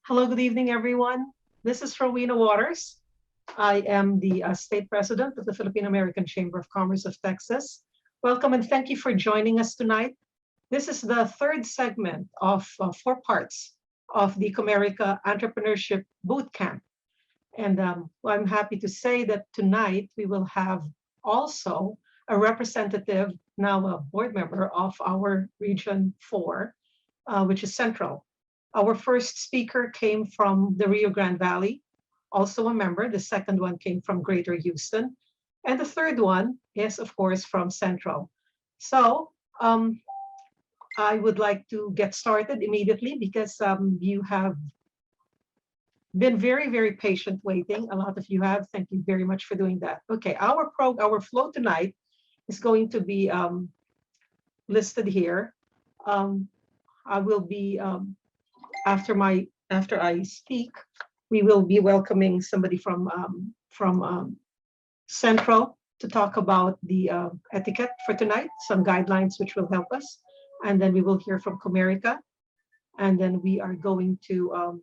Hello, good evening, everyone. This is Rowena Waters. I am the state president of the Philippine American Chamber of Commerce of Texas. Welcome and thank you for joining us tonight. This is the third segment of 4 parts of the Comerica Entrepreneurship Bootcamp. And I'm happy to say that tonight we will have also a representative, now a board member of our Region 4, which is Central. Our first speaker came from the Rio Grande Valley, also a member. The second one came from Greater Houston. And the third one is, of course, from Central. So I would like to get started immediately because you have been very, very patient waiting. A lot of you have. Thank you very much for doing that. Okay, our flow tonight is going to be listed here. I will be after I speak, we will be welcoming somebody from Central to talk about the etiquette for tonight, some guidelines which will help us, and then we will hear from Comerica, and then we are going to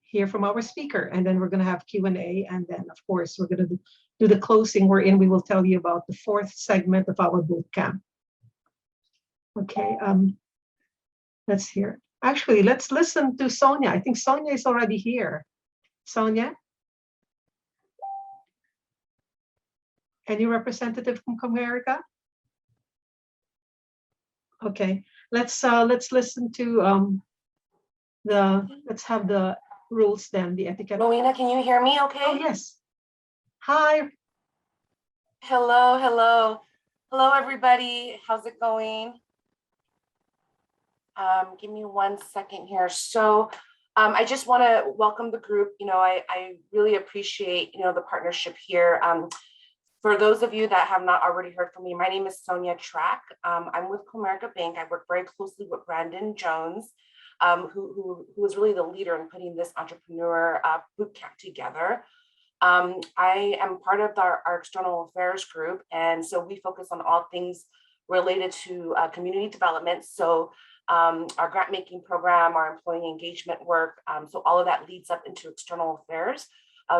hear from our speaker, and then we're going to have Q&A, and then of course we're going to do the closing wherein we will tell you about the fourth segment of our boot camp. Okay, let's hear. Actually, let's listen to Sonia. I think Sonia is already here. Sonia? Any representative from Comerica? Okay, let's listen to let's have the rules then, the etiquette. Rowena, can you hear me okay? Oh, yes. Hi. Hello, hello. Hello, everybody. How's it going? Give me 1 second here. So I just want to welcome the group. I really appreciate, the partnership here. For those of you that have not already heard from me, my name is Sonia Track. I'm with Comerica Bank. I work very closely with Brandon Jones, who was really the leader in putting this entrepreneur bootcamp together. I am part of our external affairs group, and so we focus on all things related to community development. So our grant making program, our employee engagement work, so all of that leads up into external affairs.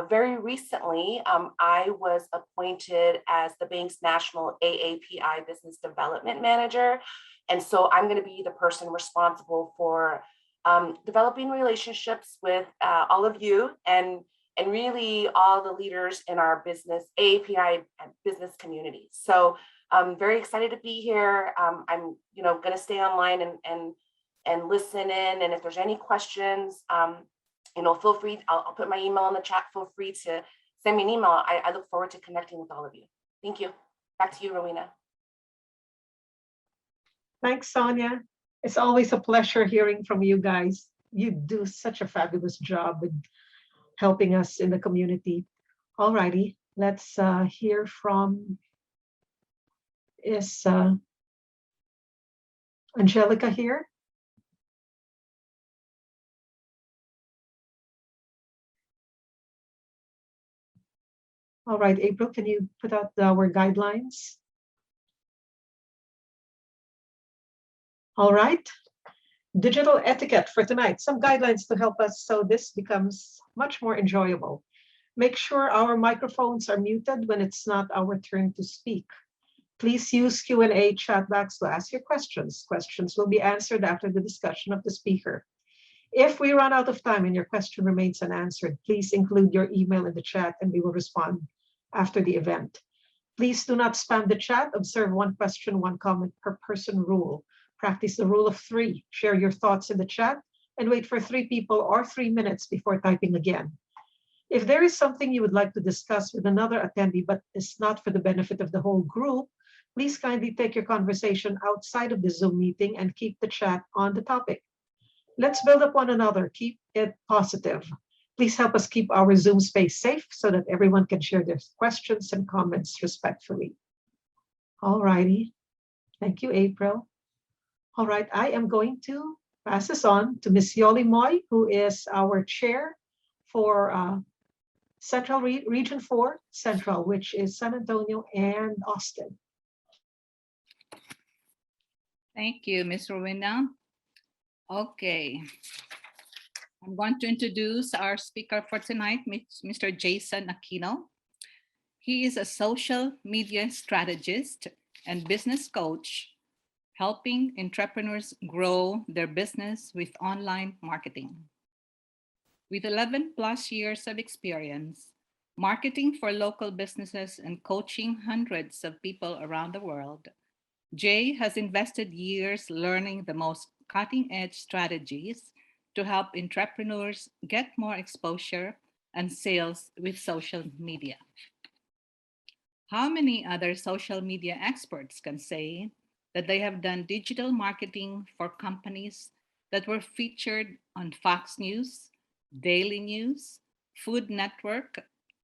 Very recently, I was appointed as the bank's national AAPI business development manager. And so I'm going to be the person responsible for developing relationships with all of you and really all the leaders in our business, AAPI business community. So I'm very excited to be here. I'm going to stay online and listen in. And if there's any questions, feel free. I'll put my email in the chat. Feel free to send me an email. I look forward to connecting with all of you. Thank you. Back to you, Rowena. Thanks, Sonia. It's always a pleasure hearing from you guys. You do such a fabulous job with helping us in the community. All righty, let's hear from, is Angelica here? All right, April, can you put out our guidelines? All right, digital etiquette for tonight. Some guidelines to help us so this becomes much more enjoyable. Make sure our microphones are muted when it's not our turn to speak. Please use Q&A chat box to ask your questions. Questions will be answered after the discussion of the speaker. If we run out of time and your question remains unanswered, please include your email in the chat and we will respond after the event. Please do not spam the chat. Observe 1 question, 1 comment per person rule. Practice the rule of 3. Share your thoughts in the chat and wait for 3 people or 3 minutes before typing again. If there is something you would like to discuss with another attendee but is not for the benefit of the whole group, please kindly take your conversation outside of the Zoom meeting and keep the chat on the topic. Let's build up one another. Keep it positive. Please help us keep our Zoom space safe so that everyone can share their questions and comments respectfully. All righty. Thank you, April. All right, I am going to pass this on to Ms. Yoli Moy, who is our chair for Central Region 4 Central, which is San Antonio and Austin. Thank you, Ms. Rowena. Okay. I'm going to introduce our speaker for tonight, Mr. Jason Aquino. He is a social media strategist and business coach, helping entrepreneurs grow their business with online marketing. With 11 plus years of experience, marketing for local businesses and coaching hundreds of people around the world, Jay has invested years learning the most cutting-edge strategies to help entrepreneurs get more exposure and sales with social media. How many other social media experts can say that they have done digital marketing for companies that were featured on Fox News, Daily News, Food Network,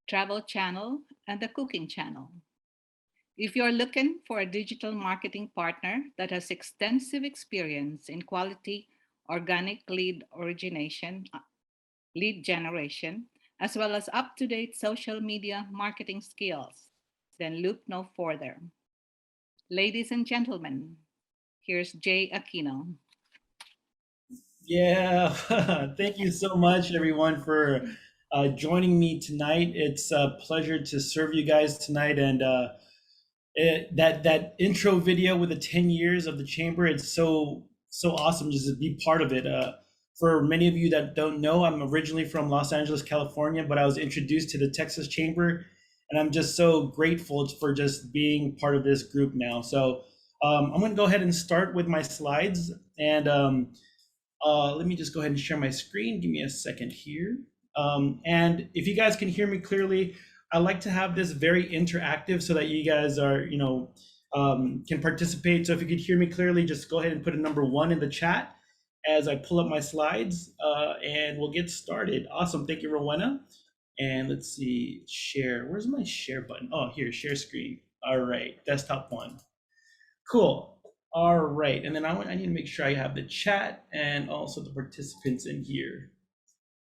Travel Channel, and the Cooking Channel? If you're looking for a digital marketing partner that has extensive experience in quality organic lead generation, as well as up-to-date social media marketing skills, then look no further. Ladies and gentlemen, here's Jay Aquino. Yeah, thank you so much, everyone, for joining me tonight. It's a pleasure to serve you guys tonight. And that intro video with the 10 years of the chamber, it's so awesome just to be part of it. For many of you that don't know, I'm originally from Los Angeles, California, but I was introduced to the Texas Chamber, and I'm just so grateful for just being part of this group now. So I'm going to go ahead and start with my slides, and let me just go ahead and share my screen. Give me a second here. And if you guys can hear me clearly, I like to have this very interactive so that you guys are, can participate. So if you could hear me clearly, just go ahead and put a number 1 in the chat as I pull up my slides, and we'll get started. Awesome. Thank you, Rowena. And let's see, share. Where's my share button? Oh, here, share screen. All right, desktop 1. Cool. All right, and then I need to make sure I have the chat and also the participants in here.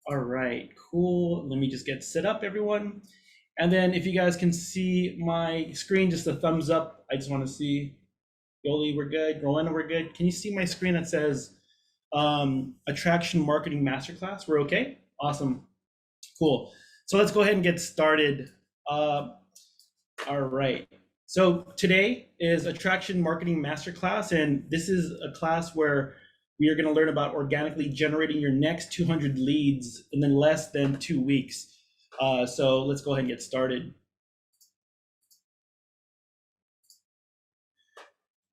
All right, cool. Let me just get set up, everyone. And then if you guys can see my screen, just a thumbs up. I just want to see. Yoli, we're good. Rowena, we're good. Can you see my screen that says Attraction Marketing Masterclass? We're okay? Awesome. Cool. So let's go ahead and get started. All right. So today is Attraction Marketing Masterclass, and this is a class where we are going to learn about organically generating your next 200 leads in less than 2 weeks. So let's go ahead and get started.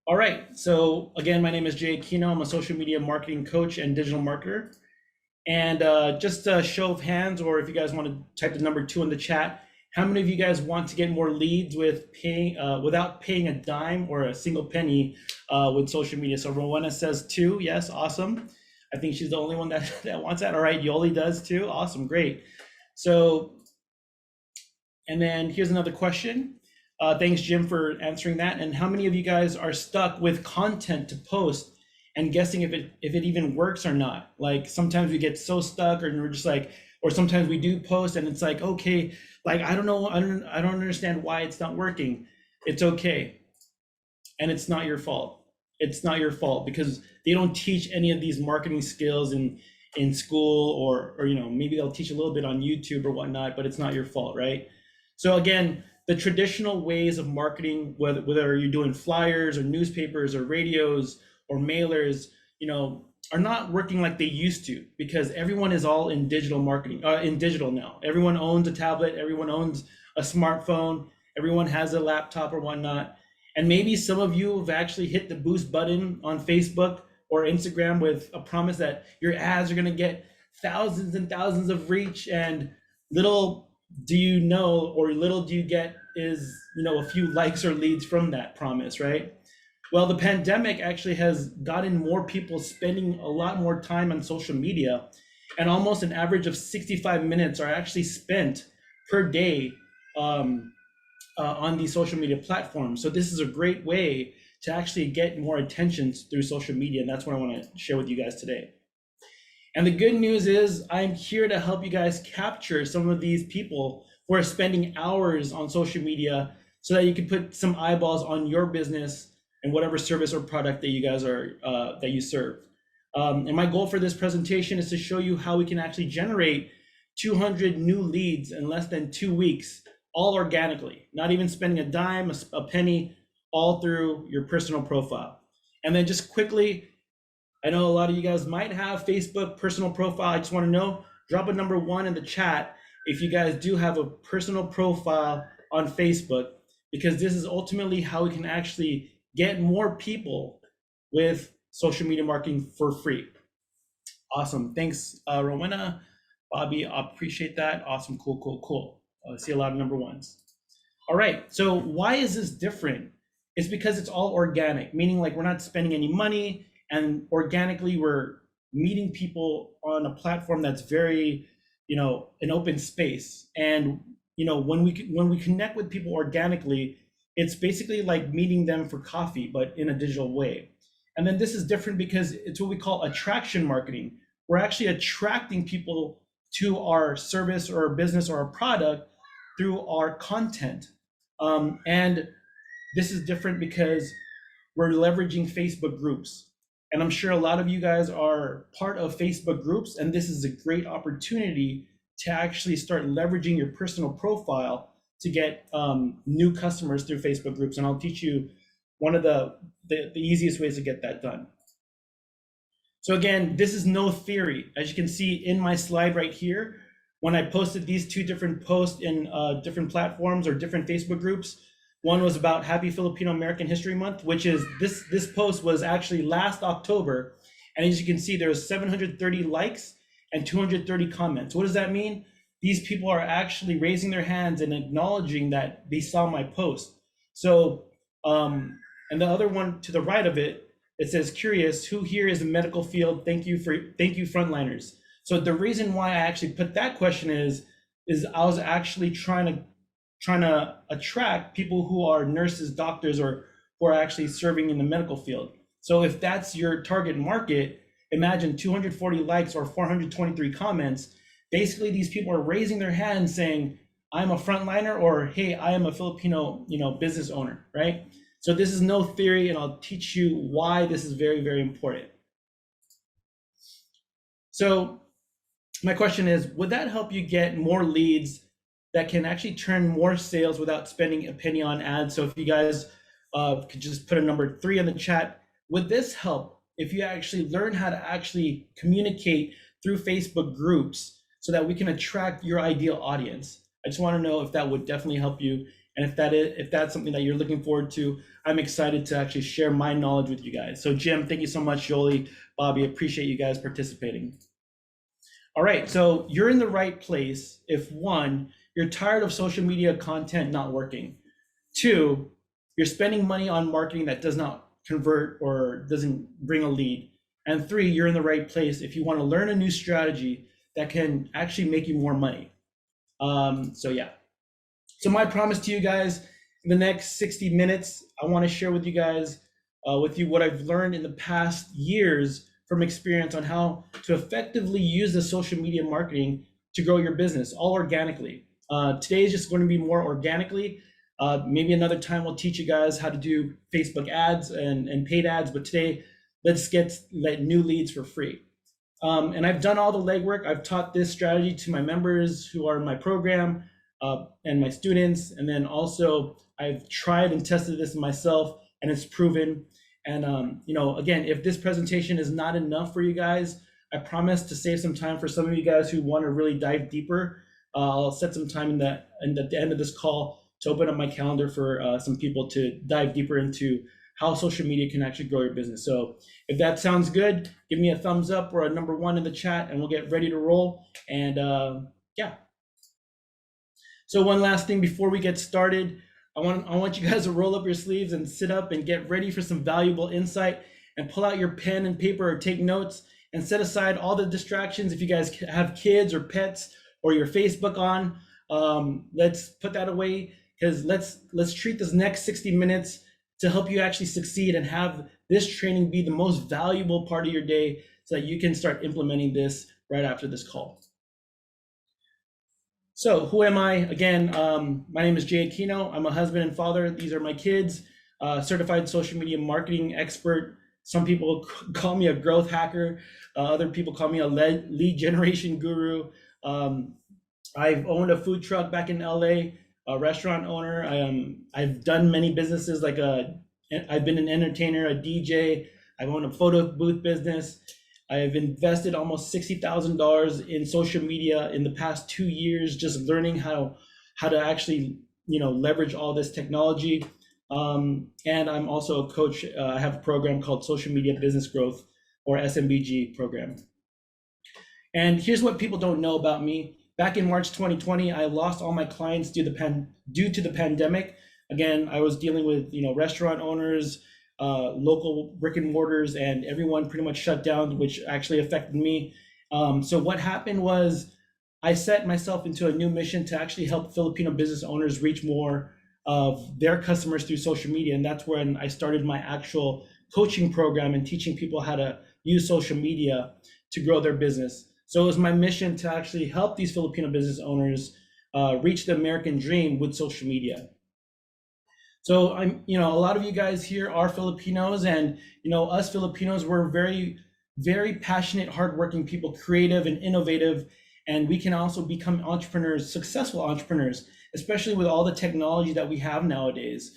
All right, so again, my name is Jay Aquino. I'm a social media marketing coach and digital marketer. And just a show of hands, or if you guys want to type the number 2 in the chat, how many of you guys want to get more leads with paying without paying a dime or a single penny with social media? So Rowena says 2. Yes, awesome. I think she's the only one that wants that. All right, Yoli does too. Awesome, great. So, and then here's another question. Thanks, Jim, for answering that. And how many of you guys are stuck with content to post and guessing if it even works or not? Like sometimes we get so stuck, or we're just like, or sometimes we do post and it's like, okay, like I don't know, I don't understand why it's not working. It's okay, and it's not your fault. It's not your fault because they don't teach any of these marketing skills in school, or maybe they'll teach a little bit on YouTube or whatnot, but it's not your fault, right? So again, the traditional ways of marketing, whether you're doing flyers or newspapers or radios or mailers, are not working like they used to, because everyone is all in digital marketing, in digital now. Everyone owns a tablet, everyone owns a smartphone, everyone has a laptop or whatnot. And maybe some of you have actually hit the boost button on Facebook or Instagram with a promise that your ads are going to get thousands and thousands of reach, and little do you know, or little do you get is, a few likes or leads from that promise, right? Well, the pandemic actually has gotten more people spending a lot more time on social media, and almost an average of 65 minutes are actually spent per day on these social media platforms. So this is a great way to actually get more attention through social media, and that's what I want to share with you guys today. And the good news is I'm here to help you guys capture some of these people who are spending hours on social media so that you can put some eyeballs on your business and whatever service or product that you guys are that you serve. And my goal for this presentation is to show you how we can actually generate 200 new leads in less than 2 weeks, all organically, not even spending a dime, a penny, all through your personal profile. And then just quickly, I know a lot of you guys might have Facebook personal profile. I just want to know, drop a number 1 in the chat if you guys do have a personal profile on Facebook, because this is ultimately how we can actually get more people with social media marketing for free. Awesome. Thanks, Rowena, Bobby. I appreciate that. Awesome. Cool. I see a lot of number 1s. All right. So why is this different? It's because it's all organic, meaning like we're not spending any money, and organically we're meeting people on a platform that's very, an open space. And when we connect with people organically, it's basically like meeting them for coffee, but in a digital way. And then this is different because it's what we call attraction marketing. We're actually attracting people to our service or our business or our product through our content. And this is different because we're leveraging Facebook groups. And I'm sure a lot of you guys are part of Facebook groups, and this is a great opportunity to actually start leveraging your personal profile to get new customers through Facebook groups. And I'll teach you one of the easiest ways to get that done. So again, this is no theory. As you can see in my slide right here, when I posted these 2 different posts in different platforms or different Facebook groups, one was about Happy Filipino American History Month, which is this post was actually last October. And as you can see, there was 730 likes and 230 comments. What does that mean? These people are actually raising their hands and acknowledging that they saw my post. So, and the other one to the right of it, it says, curious, who here is in the medical field? Thank you, frontliners. So the reason why I actually put that question is I was actually trying to attract people who are nurses, doctors, or who are actually serving in the medical field. So if that's your target market, imagine 240 likes or 423 comments. Basically, these people are raising their hands saying, I'm a frontliner, or hey, I am a Filipino, business owner, right? So this is no theory, and I'll teach you why this is very, very important. So my question is, would that help you get more leads that can actually turn more sales without spending a penny on ads? So if you guys could just put a number 3 in the chat, would this help if you actually learn how to actually communicate through Facebook groups so that we can attract your ideal audience? I just want to know if that would definitely help you. And if that's something that you're looking forward to, I'm excited to actually share my knowledge with you guys. So Jim, thank you so much. Jolie, Bobby, appreciate you guys participating. All right, so you're in the right place if 1, you're tired of social media content not working. 2, you're spending money on marketing that does not convert or doesn't bring a lead. And 3, you're in the right place if you want to learn a new strategy that can actually make you more money. So yeah. So my promise to you guys, in the next 60 minutes, I want to share with you guys, what I've learned in the past years from experience on how to effectively use the social media marketing to grow your business, all organically. Today is just going to be more organically. Maybe another time we'll teach you guys how to do Facebook ads and paid ads, but today let's get new leads for free. And I've done all the legwork. I've taught this strategy to my members who are in my program and my students. And then also I've tried and tested this myself, and it's proven. And again, if this presentation is not enough for you guys, I promise to save some time for some of you guys who want to really dive deeper. I'll set some time at the end of this call to open up my calendar for some people to dive deeper into how social media can actually grow your business. So if that sounds good, give me a thumbs up or a number 1 in the chat, and we'll get ready to roll. And yeah. So one last thing before we get started, I want you guys to roll up your sleeves and sit up and get ready for some valuable insight, and pull out your pen and paper or take notes, and set aside all the distractions. If you guys have kids or pets or your Facebook on, let's put that away, because let's treat this next 60 minutes to help you actually succeed and have this training be the most valuable part of your day, so that you can start implementing this right after this call. So who am I? Again, my name is Jay Aquino. I'm a husband and father. These are my kids, certified social media marketing expert, Some people call me a growth hacker. Other people call me a lead generation guru. I've owned a food truck back in LA, a restaurant owner. I've done many businesses like I've been an entertainer, a DJ. I've owned a photo booth business. I've invested almost $60,000 in social media in the past 2 years, just learning how to actually, leverage all this technology. And I'm also a coach. I have a program called Social Media Business Growth, or SMBG program. And here's what people don't know about me. Back in March 2020, I lost all my clients due to the pandemic. Again, I was dealing with restaurant owners, local brick and mortars, and everyone pretty much shut down, which actually affected me. So what happened was I set myself into a new mission to actually help Filipino business owners reach more of their customers through social media. And that's when I started my actual coaching program and teaching people how to use social media to grow their business. So it was my mission to actually help these Filipino business owners reach the American dream with social media. So a lot of you guys here are Filipinos, and us Filipinos, we're very, very passionate, hardworking people, creative and innovative, and we can also become entrepreneurs, successful entrepreneurs, especially with all the technology that we have nowadays.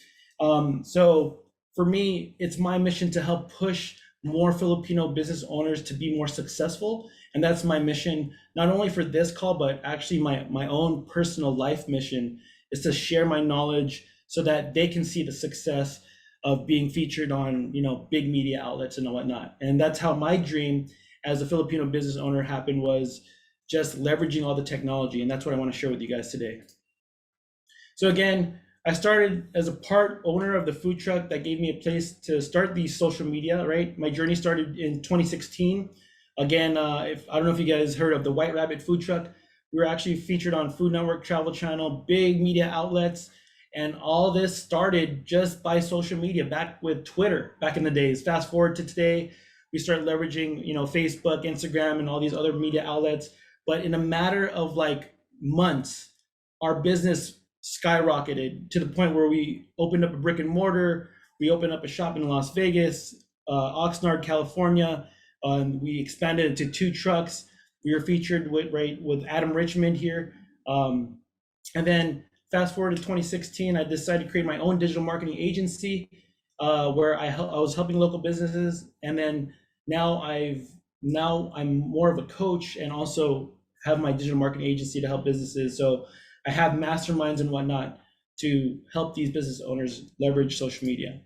So for me, it's my mission to help push more Filipino business owners to be more successful. And that's my mission, not only for this call, but actually my own personal life mission is to share my knowledge so that they can see the success of being featured on, big media outlets and whatnot. And that's how my dream as a Filipino business owner happened, was just leveraging all the technology. And that's what I want to share with you guys today. So again, I started as a part owner of the food truck that gave me a place to start the social media, right? My journey started in 2016. Again, I don't know if you guys heard of the White Rabbit food truck. We were actually featured on Food Network, Travel Channel, big media outlets. And all this started just by social media, back with Twitter, back in the days. Fast forward to today, we started leveraging, Facebook, Instagram, and all these other media outlets. But in a matter of like months, our business skyrocketed to the point where we opened up a brick and mortar. We opened up a shop in Las Vegas, Oxnard, California. We expanded into 2 trucks. We were featured with Adam Richmond here. And then fast forward to 2016, I decided to create my own digital marketing agency where I was helping local businesses. And then now I'm more of a coach and also have my digital marketing agency to help businesses. So I have masterminds and whatnot to help these business owners leverage social media.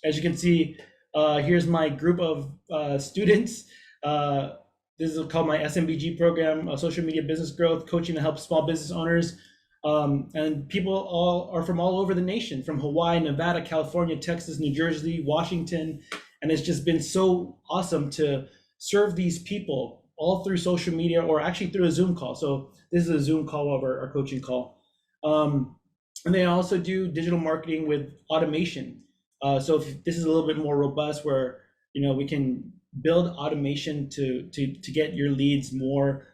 As you can see, here's my group of students. This is called my SMBG program, Social Media Business Growth, coaching to help small business owners. And people all are from all over the nation, from Hawaii, Nevada, California, Texas, New Jersey, Washington. And it's just been so awesome to serve these people all through social media, or actually through a Zoom call. So this is a Zoom call of our coaching call. And they also do digital marketing with automation. So if this is a little bit more robust, where we can build automation to get your leads more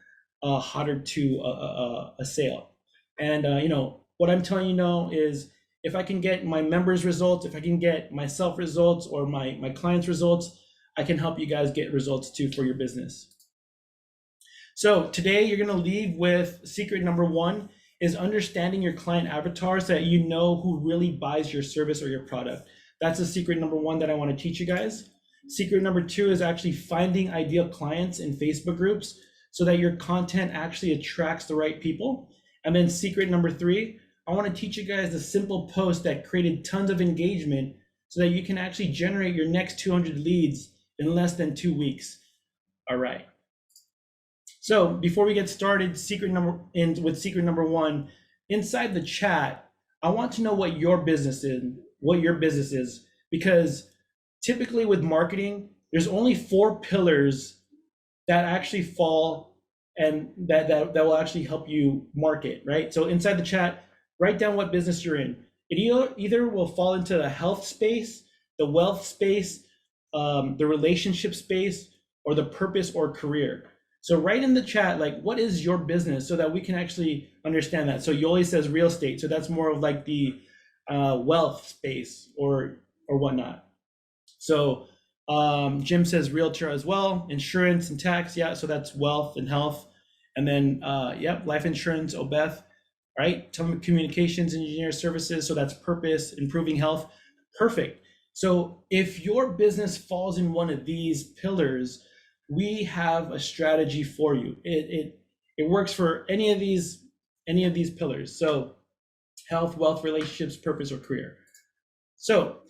hotter to a sale. And what I'm telling you now is, if I can get my members results, if I can get myself results, or my clients results, I can help you guys get results too for your business. So today you're going to leave with secret number 1 is understanding your client avatar, so that you know who really buys your service or your product. That's the secret number 1 that I want to teach you guys. Secret number 2 is actually finding ideal clients in Facebook groups so that your content actually attracts the right people. And then secret number 3, I want to teach you guys the simple post that created tons of engagement so that you can actually generate your next 200 leads in less than 2 weeks. All right. So before we get started, secret number 1, inside the chat, I want to know what your business is, because typically with marketing, there's only 4 pillars that actually fall and that will actually help you market, right? So inside the chat, write down what business you're in. It either will fall into the health space, the wealth space, the relationship space, or the purpose or career. So write in the chat, like, what is your business, so that we can actually understand that. So Yoli says real estate. So that's more of like the wealth space or whatnot. So Jim says realtor as well, insurance and tax. Yeah, so that's wealth and health. And then, yep, life insurance, Obeth, right? Telecommunications engineer services. So that's purpose, improving health. Perfect. So if your business falls in one of these pillars, we have a strategy for you. It works for any of these pillars. So health, wealth, relationships, purpose, or career. So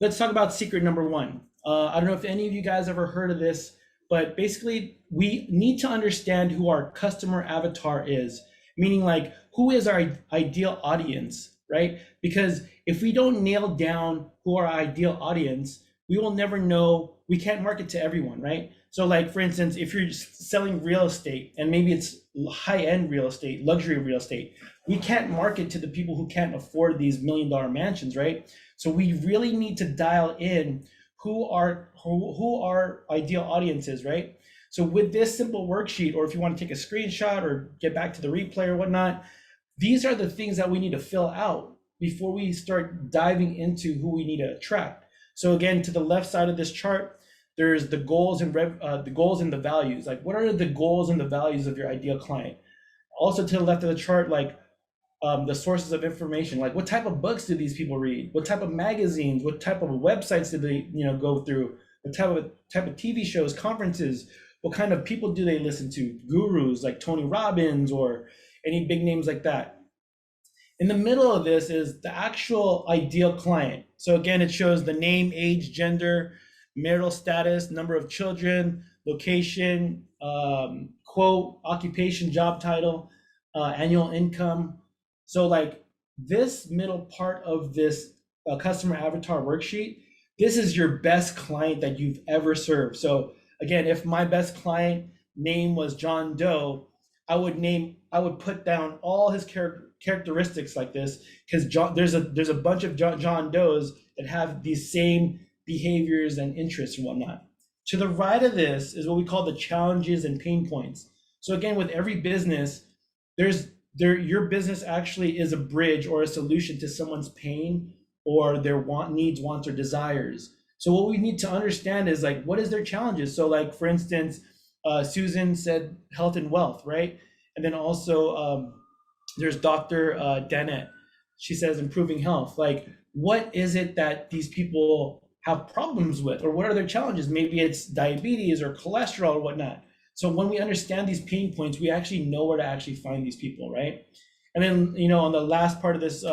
let's talk about secret number one. I don't know if any of you guys ever heard of this, but basically we need to understand who our customer avatar is, meaning like who is our ideal audience, right? Because if we don't nail down who our ideal audience, we will never know, we can't market to everyone, right? So like, for instance, if you're selling real estate and maybe it's high-end real estate, luxury real estate, we can't market to the people who can't afford these $1 million mansions, right? So we really need to dial in who our ideal audience is, right? So with this simple worksheet, or if you want to take a screenshot or get back to the replay or whatnot, these are the things that we need to fill out before we start diving into who we need to attract. So again, to the left side of this chart, there's the goals and the values. Like, what are the goals and the values of your ideal client? Also to the left of the chart, like the sources of information, like what type of books do these people read? What type of magazines? What type of websites do they, go through? What type of TV shows, conferences? What kind of people do they listen to? Gurus like Tony Robbins or any big names like that. In the middle of this is the actual ideal client. So again, it shows the name, age, gender, marital status, number of children, location, quote, occupation, job title, annual income. So like this middle part of this customer avatar worksheet, this is your best client that you've ever served. So again, if my best client name was John Doe, I would put down all his characteristics like this, because there's a bunch of John Does that have these same behaviors and interests and whatnot. To the right of this is what we call the challenges and pain points. So again, with every business, your business actually is a bridge or a solution to someone's pain or their needs, wants, or desires. So what we need to understand is like, what is their challenges? So like, for instance, Susan said health and wealth, right? And then also there's Dr. Dennett. She says improving health. Like, what is it that these people have problems with, or what are their challenges? Maybe it's diabetes or cholesterol or whatnot. So when we understand these pain points, we actually know where to actually find these people, right? And then, on the last part of this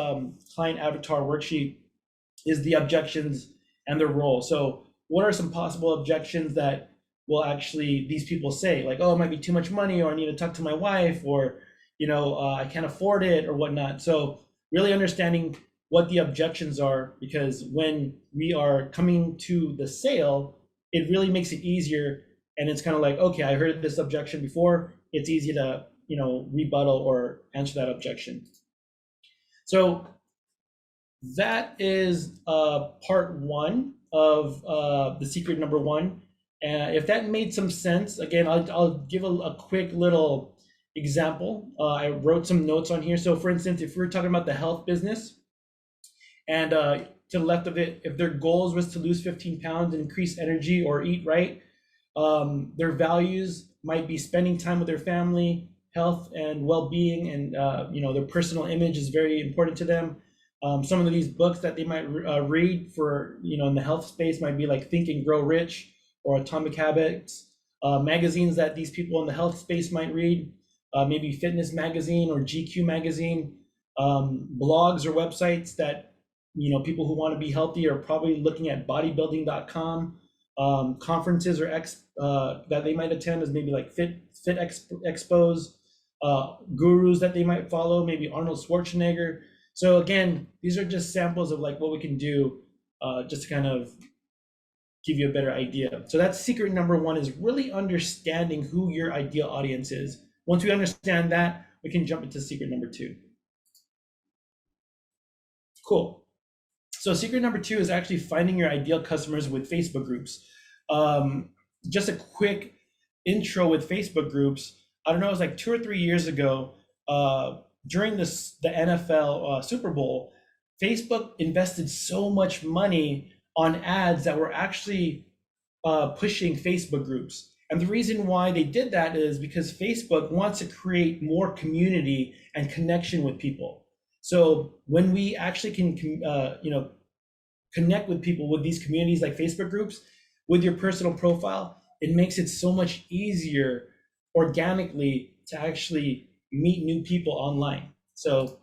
client avatar worksheet is the objections and their role. So what are some possible objections that will actually these people say? Like, oh, it might be too much money, or I need to talk to my wife, or, I can't afford it or whatnot. So really understanding what the objections are, because when we are coming to the sale, it really makes it easier. And it's kind of like, okay, I heard this objection before. It's easy to, rebuttal or answer that objection. So that is part one of the secret number one. If that made some sense, again, I'll give a quick little example. I wrote some notes on here. So for instance, if we're talking about the health business, and to the left of it, if their goals was to lose 15 pounds, increase energy, or eat right, their values might be spending time with their family, health and well-being, and their personal image is very important to them. Some of these books that they might read for, in the health space might be like Think and Grow Rich or Atomic Habits. Magazines that these people in the health space might read, maybe Fitness Magazine or GQ Magazine. Blogs or websites that, people who want to be healthy are probably looking at bodybuilding.com. Conferences or that they might attend is maybe like Fit Expos. Gurus that they might follow, maybe Arnold Schwarzenegger. So again, these are just samples of like what we can do just to kind of give you a better idea. So that's secret number one, is really understanding who your ideal audience is. Once we understand that, we can jump into secret number two. Cool. So secret number two is actually finding your ideal customers with Facebook groups. Just a quick intro with Facebook groups. I don't know, it was like 2 or 3 years ago, during the NFL Super Bowl, Facebook invested so much money on ads that were actually pushing Facebook groups. And the reason why they did that is because Facebook wants to create more community and connection with people. So when we actually can, connect with people with these communities like Facebook groups, with your personal profile, it makes it so much easier organically to actually meet new people online. So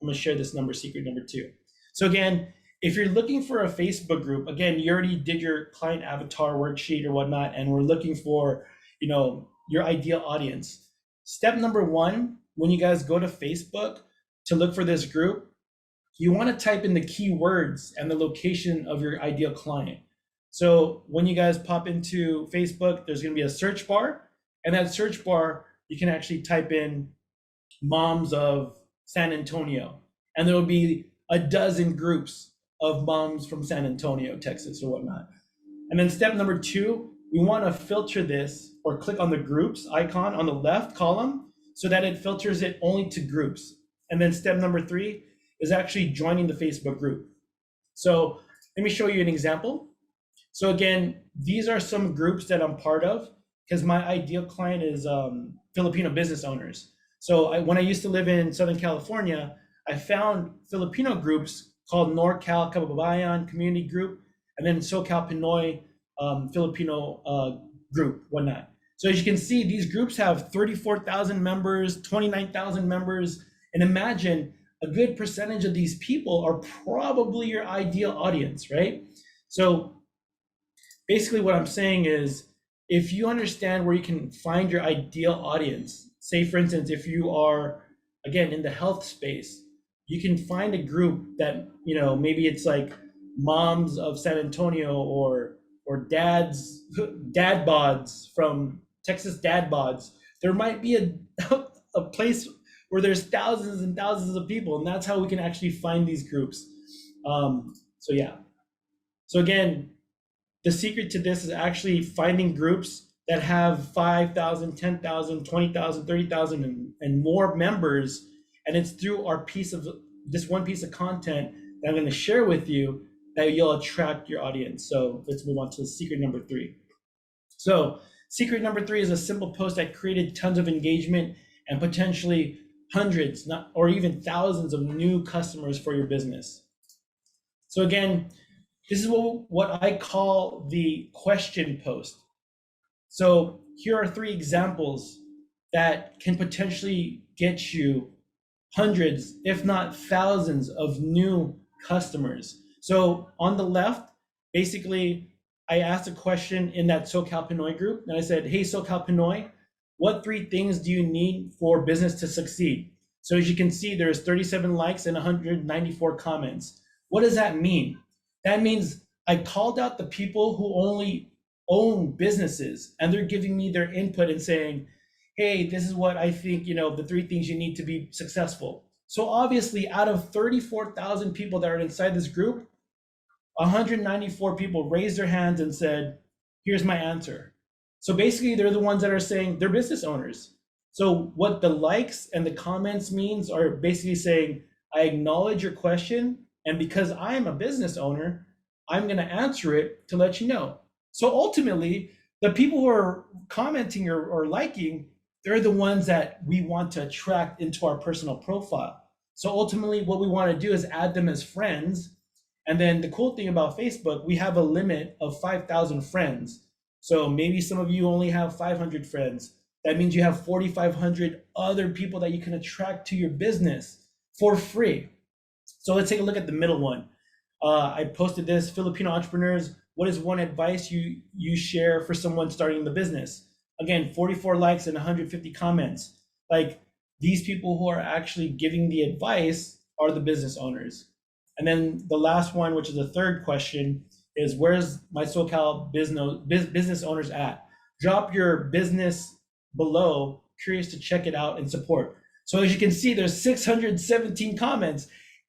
I'm gonna share this secret number 2. So again, if you're looking for a Facebook group, again, you already did your client avatar worksheet or whatnot, and we're looking for, your ideal audience. Step number 1, when you guys go to Facebook to look for this group, you want to type in the keywords and the location of your ideal client. So when you guys pop into Facebook, there's going to be a search bar, and that search bar, you can actually type in moms of San Antonio, and there will be a dozen groups of moms from San Antonio, Texas or whatnot. And then step number 2, we want to filter this or click on the groups icon on the left column so that it filters it only to groups. And then step number 3 is actually joining the Facebook group. So let me show you an example. So again, these are some groups that I'm part of because my ideal client is Filipino business owners. So when I used to live in Southern California, I found Filipino groups called NorCal Kababayan Community Group, and then SoCal Pinoy Filipino group, whatnot. So as you can see, these groups have 34,000 members, 29,000 members, and imagine a good percentage of these people are probably your ideal audience, right? So basically what I'm saying is, if you understand where you can find your ideal audience, say for instance, if you are, again, in the health space, you can find a group that, maybe it's like moms of San Antonio or dad bods from Texas, dad bods. There might be a place where there's thousands and thousands of people, and that's how we can actually find these groups. So yeah. So again, the secret to this is actually finding groups that have 5,000, 10,000, 20,000, 30,000 and more members. And it's through this one piece of content that I'm going to share with you that you'll attract your audience. So let's move on to secret number 3. So secret number 3 is a simple post that created tons of engagement and potentially hundreds, or even thousands of new customers for your business. So again, this is what I call the question post. So here are 3 examples that can potentially get you hundreds, if not thousands, of new customers. So on the left, basically, I asked a question in that SoCal Pinoy group, and I said, hey, SoCal Pinoy, what 3 things do you need for business to succeed? So as you can see, there's 37 likes and 194 comments. What does that mean? That means I called out the people who only own businesses, and they're giving me their input and saying, hey, this is what I think, the 3 things you need to be successful. So obviously, out of 34,000 people that are inside this group, 194 people raised their hands and said, here's my answer. So basically, they're the ones that are saying they're business owners. So what the likes and the comments means are basically saying, I acknowledge your question, and because I am a business owner, I'm going to answer it to let you know. So ultimately, the people who are commenting or liking, they're the ones that we want to attract into our personal profile. So ultimately, what we want to do is add them as friends. And then the cool thing about Facebook, we have a limit of 5,000 friends. So maybe some of you only have 500 friends. That means you have 4,500 other people that you can attract to your business for free. So let's take a look at the middle one. I posted this, Filipino entrepreneurs, what is one advice you share for someone starting the business? Again, 44 likes and 150 comments. Like, these people who are actually giving the advice are the business owners. And then the last one, which is the third question, is where's my SoCal business owners at? Drop your business below, curious to check it out and support. So as you can see, there's 617 comments.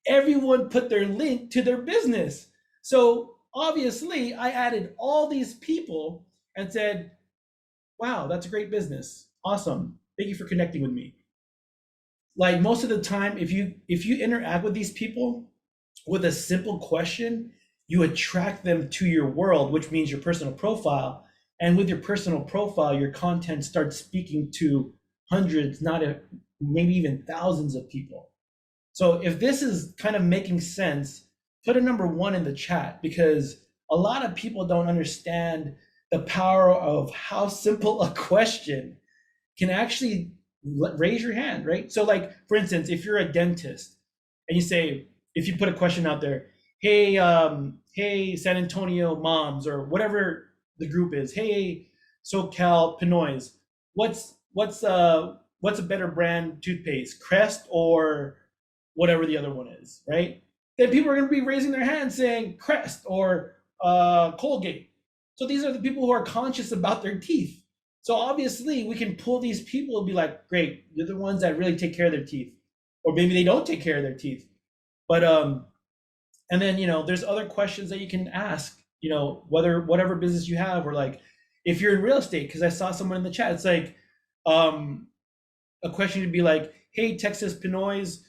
Everyone put their link to their business. So obviously I added all these people and said, wow, that's a great business. Awesome. Thank you for connecting with me. Like, most of the time, if you interact with these people with a simple question, you attract them to your world, which means your personal profile. And with your personal profile, your content starts speaking to hundreds, maybe even thousands of people. So if this is kind of making sense, put a number 1 in the chat, because a lot of people don't understand the power of how simple a question can actually raise your hand, right? So like, for instance, if you're a dentist and you say, if you put a question out there, hey, hey, San Antonio moms, or whatever the group is, hey, SoCal Pinoys, what's a better brand toothpaste, Crest or whatever the other one is, right? Then people are going to be raising their hands saying Crest or Colgate. So these are the people who are conscious about their teeth. So obviously we can pull these people and be like, great, they're the ones that really take care of their teeth. Or maybe they don't take care of their teeth. But and then, there's other questions that you can ask, whatever business you have, or like if you're in real estate, because I saw someone in the chat, it's like a question would be like, hey, Texas Pinoys,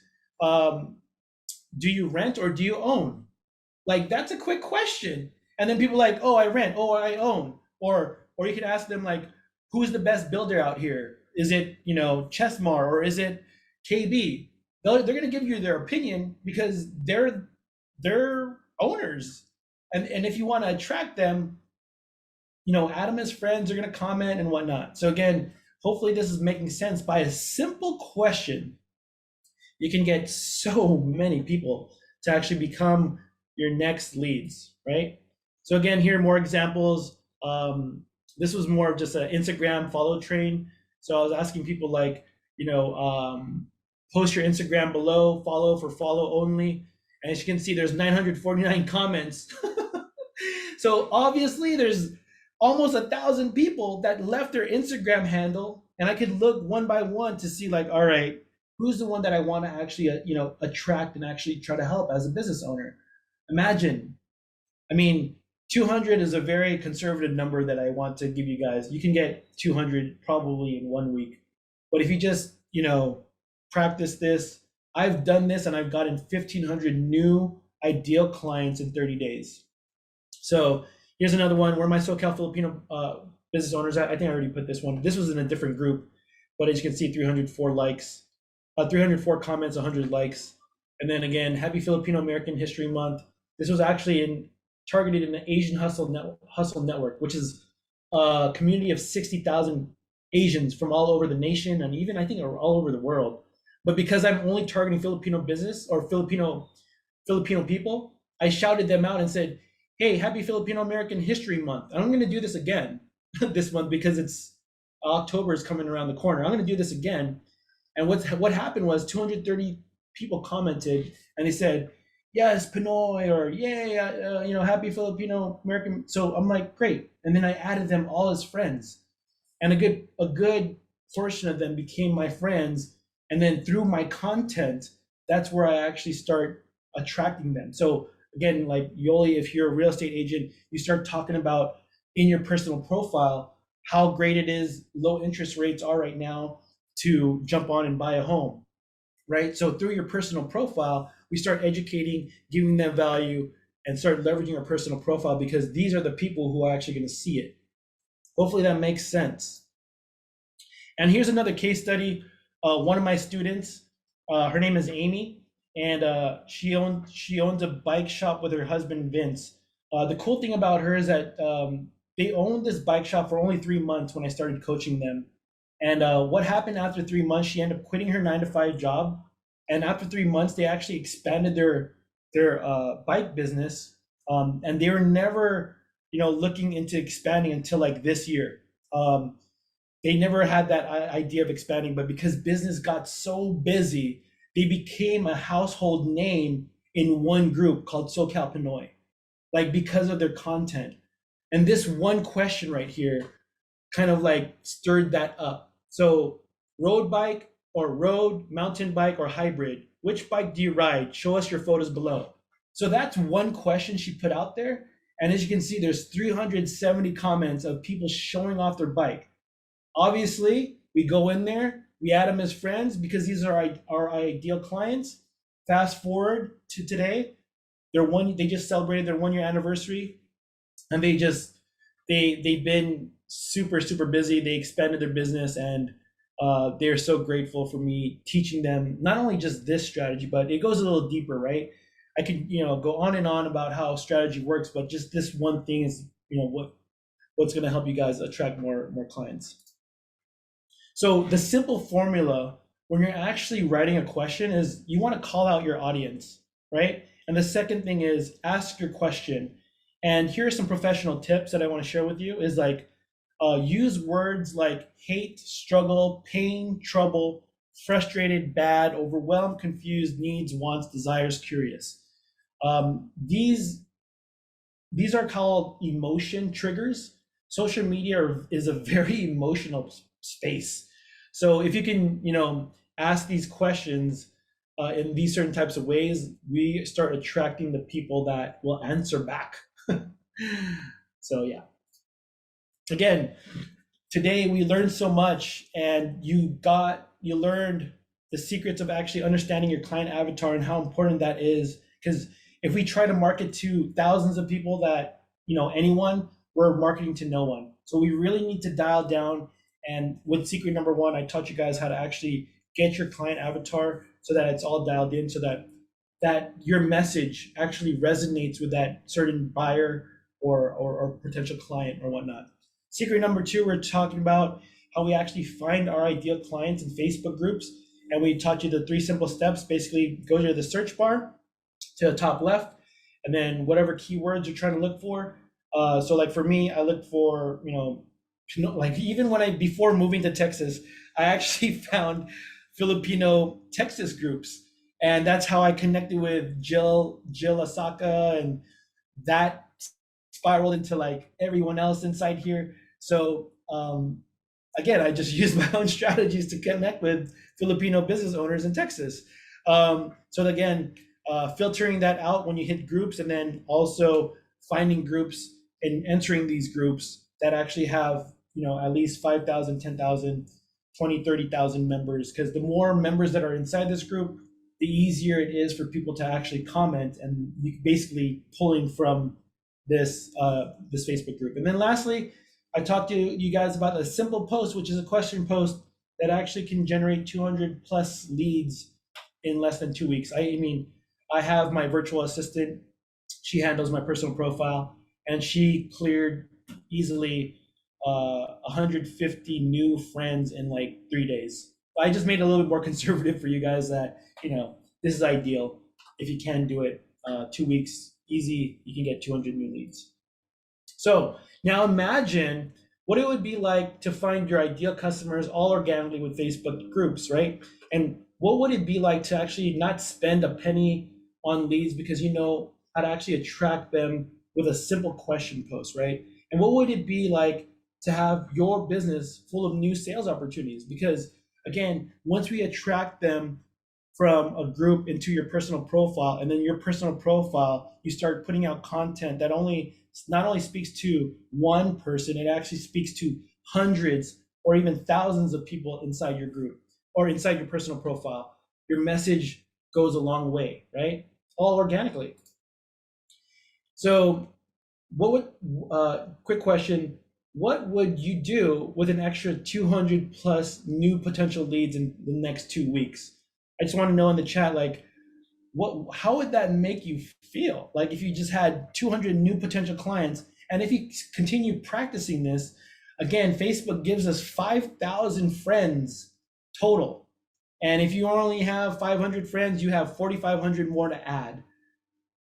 do you rent or do you own? Like, that's a quick question. And then people are like, oh, I rent, oh, I own. Or you can ask them like, who's the best builder out here? Is it, Chesmar, or is it KB? They're going to give you their opinion because they're owners. And if you want to attract them, Adam as friends are going to comment and whatnot. So again, hopefully this is making sense. By a simple question, you can get so many people to actually become your next leads, right? So again, here are more examples. This was more of just an Instagram follow train. So I was asking people like, post your Instagram below, follow for follow only. And as you can see, there's 949 comments. So obviously there's almost 1,000 people that left their Instagram handle, and I could look one by one to see like, all right, who's the one that I want to actually, attract and actually try to help as a business owner? Imagine, 200 is a very conservative number that I want to give you guys. You can get 200 probably in 1 week. But if you just, practice this, I've done this and I've gotten 1,500 new ideal clients in 30 days. So here's another one. Where my SoCal Filipino business owners at? I think I already put this one. This was in a different group, but as you can see, 304 likes, 304 comments, 100 likes. And then again, happy Filipino American History Month. This was actually targeted in the Asian Hustle Network, which is a community of 60,000 Asians from all over the nation, and even I think all over the world. But because I'm only targeting Filipino business or Filipino people, I shouted them out and said, hey, happy Filipino American History Month. And I'm going to do this again this month because it's October is coming around the corner. I'm going to do this again. And what happened was 230 people commented and they said, yes, Pinoy, or yay, happy Filipino American. So I'm like, great. And then I added them all as friends. And a good portion of them became my friends. And then through my content, that's where I actually start attracting them. So again, like Yoli, if you're a real estate agent, you start talking about in your personal profile how great it is, low interest rates are right now to jump on and buy a home, right? So through your personal profile, we start educating, giving them value, and start leveraging our personal profile because these are the people who are actually going to see it. Hopefully that makes sense. And here's another case study. One of my students, her name is Amy, and she owns a bike shop with her husband Vince. The cool thing about her is that they owned this bike shop for only 3 months when I started coaching them. And what happened after 3 months? She ended up quitting her 9-to-5 job, and after 3 months, they actually expanded their bike business, and they were never, looking into expanding until like this year. They never had that idea of expanding, but because business got so busy, they became a household name in one group called SoCal Pinoy, like because of their content. And this one question right here kind of like stirred that up. So road bike or road, mountain bike or hybrid, which bike do you ride? Show us your photos below. So that's one question she put out there. And as you can see, there's 370 comments of people showing off their bike. Obviously, we go in there, we add them as friends because these are our ideal clients. Fast forward to today, they just celebrated their 1 year anniversary, and they've been super busy. They expanded their business, and they're so grateful for me teaching them not only just this strategy, but it goes a little deeper, right? I could, go on and on about how strategy works, but just this one thing is, what's going to help you guys attract more clients. So the simple formula when you're actually writing a question is you want to call out your audience, right? And the second thing is ask your question. And here are some professional tips that I want to share with you is like, use words like hate, struggle, pain, trouble, frustrated, bad, overwhelmed, confused, needs, wants, desires, curious. These are called emotion triggers. Social media is a very emotional space. So if you can, ask these questions in these certain types of ways, we start attracting the people that will answer back. So yeah. Again, today we learned so much, and you learned the secrets of actually understanding your client avatar and how important that is. Because if we try to market to thousands of people that, anyone, we're marketing to no one. So we really need to dial down. And with secret number 1, I taught you guys how to actually get your client avatar so that it's all dialed in, so that your message actually resonates with that certain buyer or potential client or whatnot. Secret number 2, we're talking about how we actually find our ideal clients in Facebook groups. And we taught you the 3 simple steps. Basically, go to the search bar to the top left, and then whatever keywords you're trying to look for. So like for me, I look for, like even before moving to Texas, I actually found Filipino Texas groups. And that's how I connected with Jill Asaka, and that spiraled into like everyone else inside here. So again, I just use my own strategies to connect with Filipino business owners in Texas. So again, filtering that out when you hit groups, and then also finding groups and entering these groups that actually have, at least 5,000, 10,000, 20, 30,000 members. Because the more members that are inside this group, the easier it is for people to actually comment, and basically pulling from this Facebook group. And then lastly, I talked to you guys about a simple post, which is a question post that actually can generate 200 plus leads in less than 2 weeks. I have my virtual assistant. She handles my personal profile, and she cleared easily 150 new friends in like 3 days. I just made it a little bit more conservative for you guys that, this is ideal. If you can do it, 2 weeks, easy, you can get 200 new leads. So now imagine what it would be like to find your ideal customers all organically with Facebook groups, right? And what would it be like to actually not spend a penny on leads because you know how to actually attract them with a simple question post, right? And what would it be like to have your business full of new sales opportunities? Because again, once we attract them from a group into your personal profile, and then your personal profile, you start putting out content that not only speaks to one person, it actually speaks to hundreds or even thousands of people inside your group or inside your personal profile. Your message goes a long way, right? All organically. So quick question, what would you do with an extra 200 plus new potential leads in the next 2 weeks? I just want to know in the chat, like, how would that make you feel? Like if you just had 200 new potential clients, and if you continue practicing this, again, Facebook gives us 5,000 friends total. And if you only have 500 friends, you have 4,500 more to add.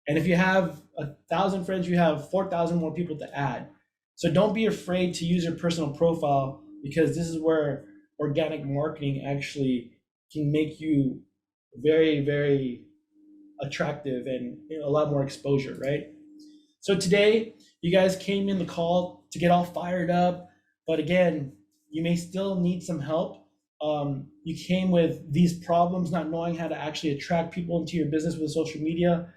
And if you have 1,000 friends, you have 4,000 more people to add. So don't be afraid to use your personal profile, because this is where organic marketing actually can make you very, very attractive and a lot more exposure, right? So today, you guys came in the call to get all fired up, but again, you may still need some help. You came with these problems, not knowing how to actually attract people into your business with social media,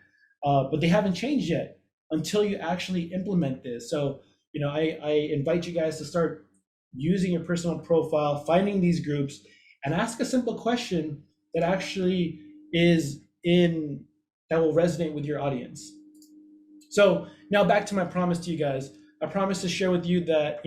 but they haven't changed yet until you actually implement this. So, I invite you guys to start using your personal profile, finding these groups, and ask a simple question that actually that will resonate with your audience. So now back to my promise to you guys. I promise to share with you that,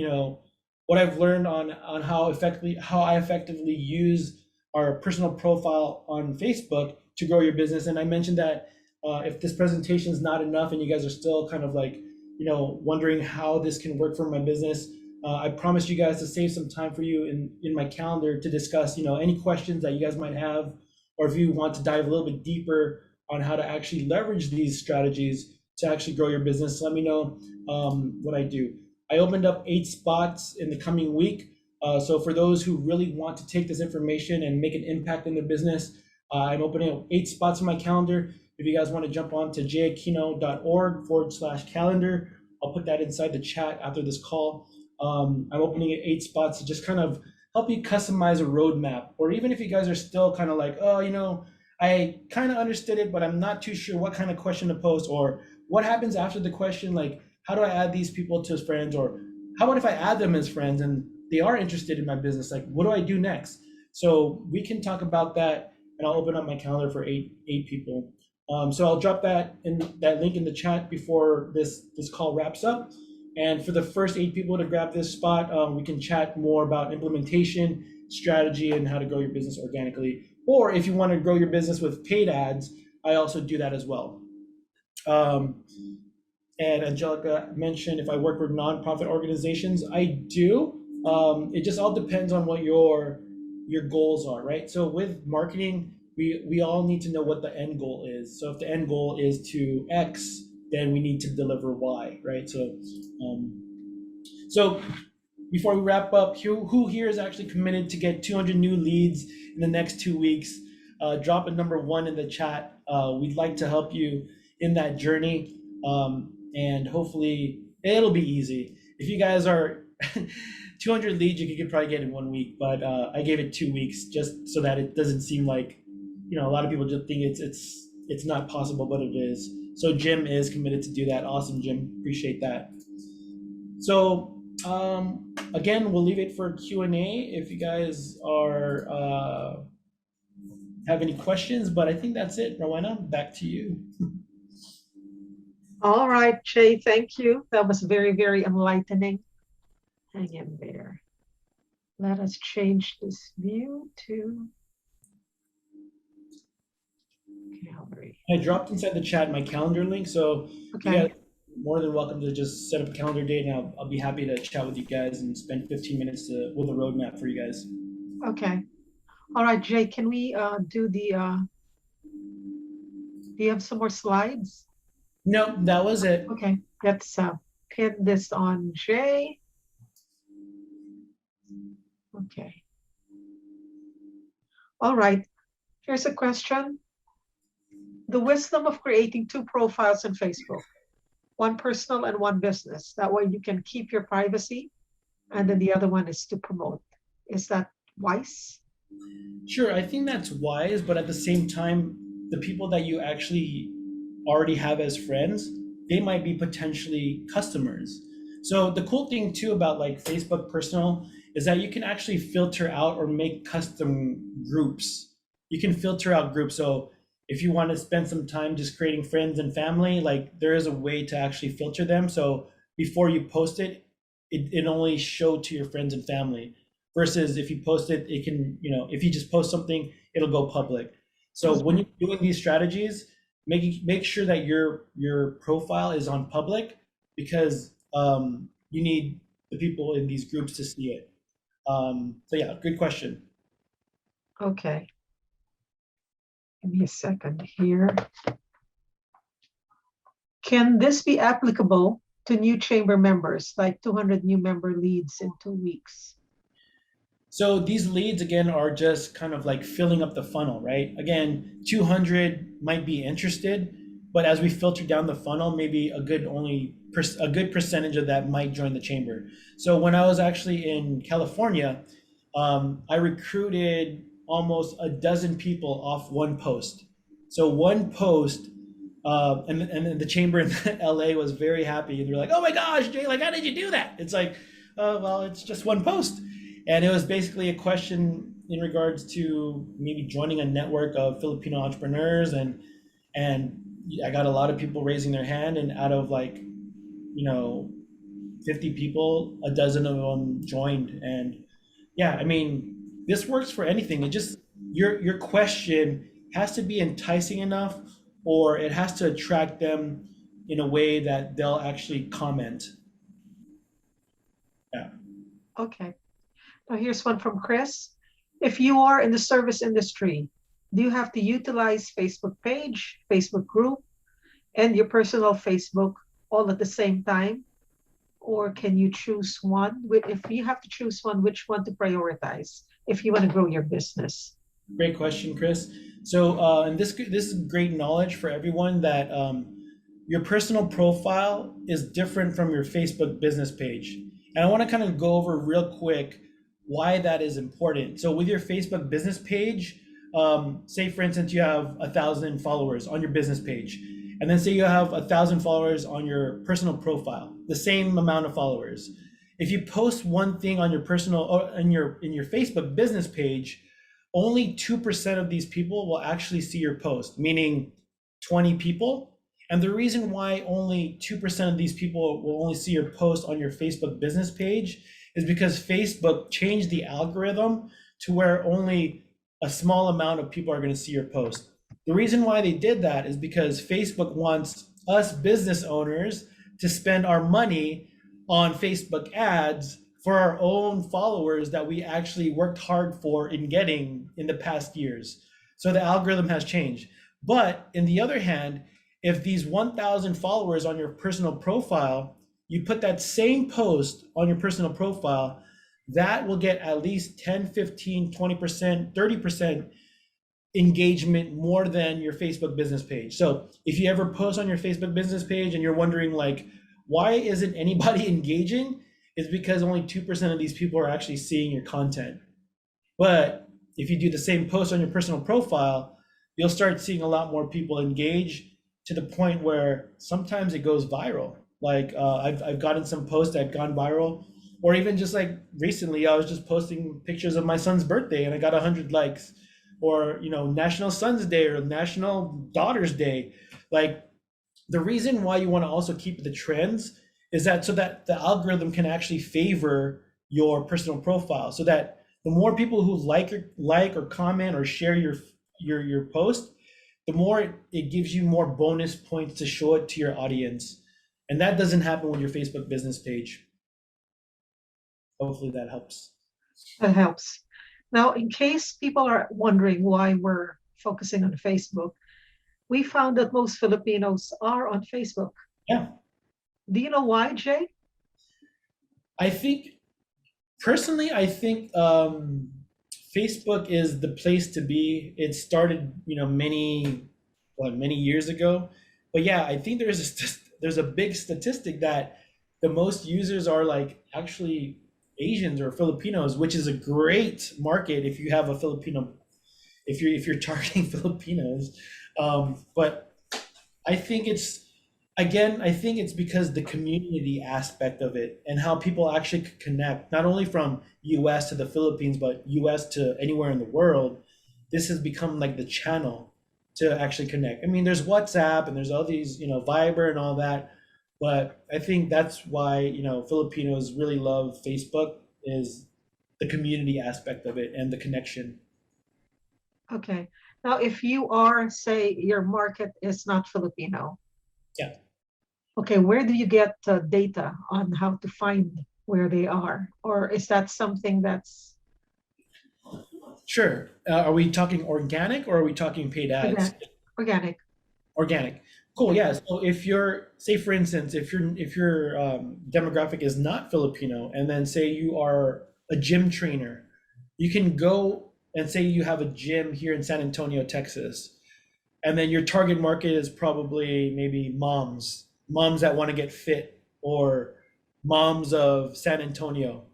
what I've learned on how I effectively use our personal profile on Facebook to grow your business. And I mentioned that if this presentation is not enough and you guys are still kind of like, wondering how this can work for my business, I promise you guys to save some time for you in my calendar to discuss, any questions that you guys might have, or if you want to dive a little bit deeper on how to actually leverage these strategies to actually grow your business, let me know what I do. I opened up 8 spots in the coming week. So for those who really want to take this information and make an impact in their business, I'm opening up 8 spots in my calendar. If you guys want to jump on to jakino.org/calendar, I'll put that inside the chat after this call. I'm opening 8 spots to just kind of help you customize a roadmap. Or even if you guys are still kind of like, oh, I kind of understood it, but I'm not too sure what kind of question to post, or what happens after the question, like how do I add these people to as friends, or how about if I add them as friends and they are interested in my business, like what do I do next? So we can talk about that, and I'll open up my calendar for eight people. So I'll drop that link in the chat before this call wraps up. And for the first 8 people to grab this spot, we can chat more about implementation, strategy, and how to grow your business organically. Or if you want to grow your business with paid ads, I also do that as well. And Angelica mentioned if I work with nonprofit organizations, I do. It just all depends on what your goals are, right? So with marketing, we all need to know what the end goal is. So if the end goal is to X, then we need to deliver Y, right? So before we wrap up, who here is actually committed to get 200 new leads in the next 2 weeks? Drop a number 1 in the chat. We'd like to help you in that journey. And hopefully it'll be easy. If you guys are 200 leads, you could probably get in 1 week, but I gave it 2 weeks just so that it doesn't seem like, a lot of people just think it's not possible, but it is. So Jim is committed to do that. Awesome, Jim. Appreciate that. So again, we'll leave it for Q&A if you guys are have any questions, but I think that's it. Rowena, back to you. All right, Jay, thank you. That was very, very enlightening. Hang in there. Let us change this view to gallery. I dropped inside the chat my calendar link, so Okay. you guys are more than welcome to just set up a calendar date, and I'll be happy to chat with you guys and spend 15 minutes with a roadmap for you guys. Okay. All right, Jay, can we do the, do you have some more slides? No, that was it. Okay, let's pin this on Jay. Okay. All right, here's a question. The wisdom of creating 2 profiles on Facebook, one personal and one business. That way you can keep your privacy, and then the other one is to promote. Is that wise? Sure, I think that's wise, but at the same time, the people that you actually already have as friends, they might be potentially customers. So the cool thing too about like Facebook personal is that you can actually filter out or make custom groups. You can filter out groups. So if you want to spend some time just creating friends and family, like there is a way to actually filter them. So before you post it, it only show to your friends and family, versus if you post it, it can, if you just post something, it'll go public. So when you're doing these strategies, make sure that your profile is on public, because you need the people in these groups to see it. So yeah, good question. Okay. Give me a second here. Can this be applicable to new chamber members, like 200 new member leads in 2 weeks? So these leads, again, are just kind of like filling up the funnel, right? Again, 200 might be interested, but as we filter down the funnel, maybe a good percentage of that might join the chamber. So when I was actually in California, I recruited almost a dozen people off one post. So one post, and the chamber in LA was very happy, and they're like, "Oh my gosh, Jay, like, how did you do that?" It's like, well, it's just one post. And it was basically a question in regards to maybe joining a network of Filipino entrepreneurs and I got a lot of people raising their hand, and out of like, 50 people, a dozen of them joined. And yeah, I mean, this works for anything. It just, your question has to be enticing enough, or it has to attract them in a way that they'll actually comment. Yeah. Okay. Now here's one from Chris. If you are in the service industry, do you have to utilize Facebook page, Facebook group, and your personal Facebook all at the same time? Or can you choose one? If you have to choose one, which one to prioritize if you want to grow your business? Great question, Chris. So, and this is great knowledge for everyone, that your personal profile is different from your Facebook business page. And I want to kind of go over real quick why that is important. So with your Facebook business page, say for instance, you have 1,000 followers on your business page, and then say you have 1,000 followers on your personal profile, the same amount of followers. If you post one thing on your personal, or in your Facebook business page, only 2% of these people will actually see your post, meaning 20 people. And the reason why only 2% of these people will only see your post on your Facebook business page is because Facebook changed the algorithm to where only a small amount of people are going to see your post. The reason why they did that is because Facebook wants us business owners to spend our money on Facebook ads for our own followers that we actually worked hard for in getting in the past years. So the algorithm has changed. But in the other hand, if these 1,000 followers on your personal profile, you put that same post on your personal profile, that will get at least 10, 15, 20%, 30% engagement more than your Facebook business page. So if you ever post on your Facebook business page and you're wondering like, why isn't anybody engaging? It's because only 2% of these people are actually seeing your content. But if you do the same post on your personal profile, you'll start seeing a lot more people engage, to the point where sometimes it goes viral. Like I've gotten some posts that have gone viral, or even just like recently, I was just posting pictures of my son's birthday and I got 100 likes, or National Sons Day or National Daughters Day. Like, the reason why you want to also keep the trends is that so that the algorithm can actually favor your personal profile, so that the more people who like or comment or share your post, the more it gives you more bonus points to show it to your audience. And that doesn't happen with your Facebook business page. Hopefully that helps. That helps. Now, in case people are wondering why we're focusing on Facebook, we found that most Filipinos are on Facebook. Yeah. Do you know why, Jay? I think, personally, Facebook is the place to be. It started, many years ago. But yeah, I think there's a big statistic that the most users are like actually Asians or Filipinos, which is a great market if you have a Filipino, if you're targeting Filipinos. But I think it's because the community aspect of it and how people actually could connect, not only from US to the Philippines, but US to anywhere in the world. This has become like the channel to actually connect. I mean, there's WhatsApp and there's all these, Viber and all that. But I think that's why, Filipinos really love Facebook, is the community aspect of it and the connection. Okay. Now, if you are, say, your market is not Filipino. Yeah. Okay, where do you get data on how to find where they are? Or is that something that's Sure. Are we talking organic or are we talking paid ads? organic? Organic. Cool. Yeah. So if you're, say for instance, if your demographic is not Filipino, and then say you are a gym trainer, you can go and say you have a gym here in San Antonio, Texas, and then your target market is probably maybe moms that want to get fit, or moms of San Antonio.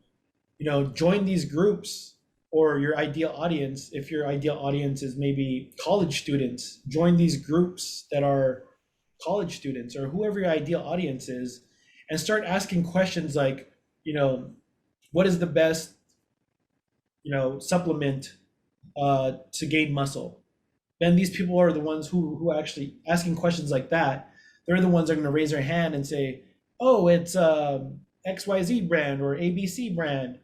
Join these groups. Or your ideal audience, if your ideal audience is maybe college students, join these groups that are college students, or whoever your ideal audience is, and start asking questions like, what is the best, supplement to gain muscle? then these people are the ones who are actually asking questions like that. They're the ones that are going to raise their hand and say, oh, it's XYZ brand or ABC brand.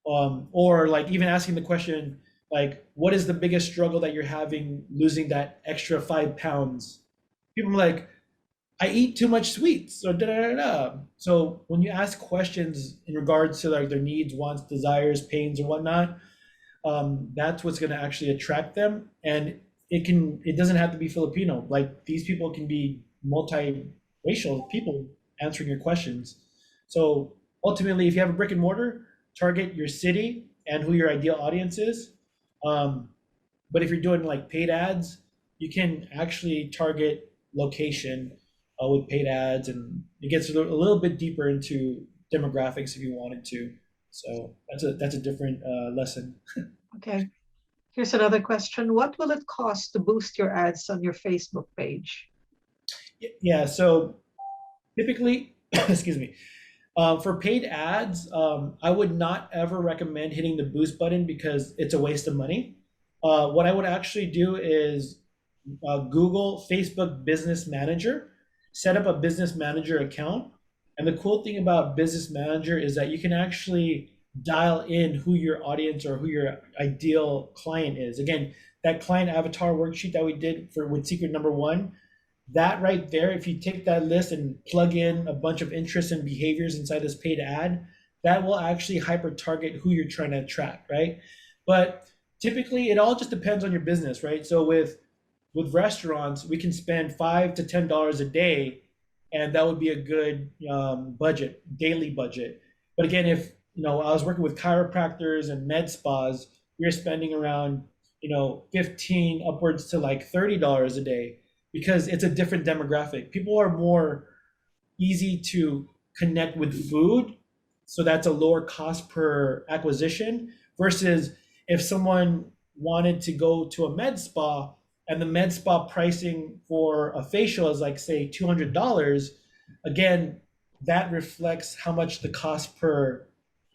Or like even asking the question, like, what is the biggest struggle that you're having losing that extra 5 pounds? People are like, I eat too much sweets or da da da da. So when you ask questions in regards to like their needs, wants, desires, pains, or whatnot, that's what's going to actually attract them. And it doesn't have to be Filipino. Like these people can be multiracial people answering your questions. So ultimately, if you have a brick and mortar, target your city and who your ideal audience is. Um, but if you're doing like paid ads, you can actually target location with paid ads, and it gets a little bit deeper into demographics if you wanted to. So that's a different lesson. Okay. Here's another question. What will it cost to boost your ads on your Facebook page? Yeah. So typically, excuse me, for paid ads, I would not ever recommend hitting the boost button because it's a waste of money. What I would actually do is Google Facebook Business Manager, set up a Business Manager account. And the cool thing about Business Manager is that you can actually dial in who your audience or who your ideal client is. Again, that client avatar worksheet that we did for with secret number one, that right there, if you take that list and plug in a bunch of interests and behaviors inside this paid ad, that will actually hyper target who you're trying to attract, right? But typically, it all just depends on your business, right? So with restaurants, we can spend $5 to $10 a day, and that would be a good budget, daily budget. But again, if I was working with chiropractors and med spas, we are spending around 15 upwards to like $30 a day because it's a different demographic. People are more easy to connect with food, so that's a lower cost per acquisition versus if someone wanted to go to a med spa and the med spa pricing for a facial is like say $200, again, that reflects how much the cost per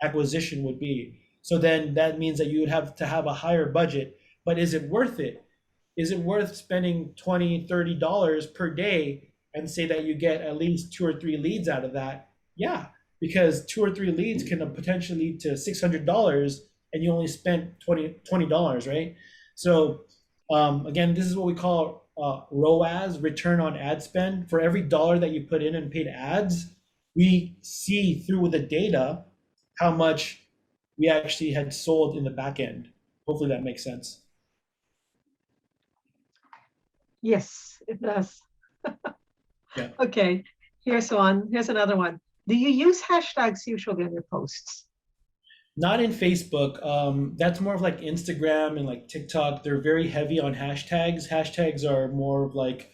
acquisition would be. So then that means that you would have to have a higher budget, but is it worth it? Is it worth spending $20, $30 per day and say that you get at least 2 or 3 leads out of that? Yeah, because 2 or 3 leads can potentially lead to $600 and you only spent $20, right? So again, this is what we call ROAS, return on ad spend. For every dollar that you put in paid ads, we see through the data how much we actually had sold in the back end. Hopefully that makes sense. Yes, it does. Yeah. Okay, here's one. Here's another one. Do you use hashtags usually in your posts? Not in Facebook. That's more of like Instagram and like TikTok. They're very heavy on hashtags. Hashtags are more of like,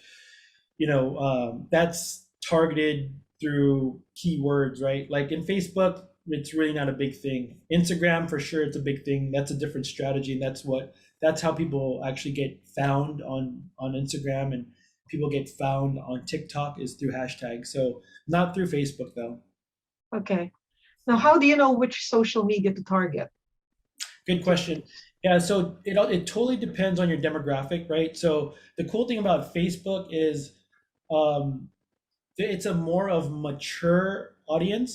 that's targeted through keywords, right? Like in Facebook, it's really not a big thing. Instagram, for sure, it's a big thing. That's a different strategy. And that's how people actually get found on Instagram, and people get found on TikTok is through hashtags. So not through Facebook though. Okay. Now, how do you know which social media to target? Good question. Yeah, so it totally depends on your demographic, right? So the cool thing about Facebook is it's a more of mature audience.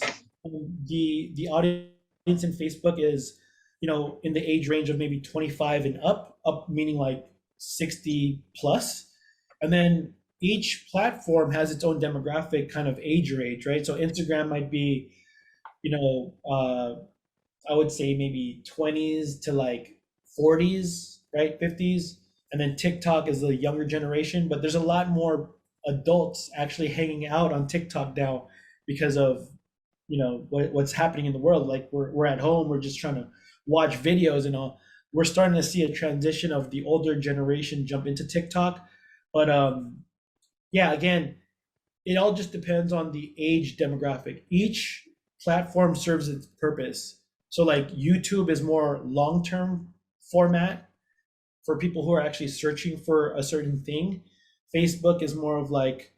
The audience in Facebook is, in the age range of maybe 25 and up meaning like 60 plus. And then each platform has its own demographic kind of age range, right? So Instagram might be, I would say maybe 20s to like 40s, right? 50s. And then TikTok is the younger generation, but there's a lot more adults actually hanging out on TikTok now because of, what's happening in the world. Like we're at home, we're just trying to watch videos and all. We're starting to see a transition of the older generation jump into TikTok. But yeah, again, it all just depends on the age demographic. Each platform serves its purpose. So like YouTube is more long-term format for people who are actually searching for a certain thing. Facebook is more of like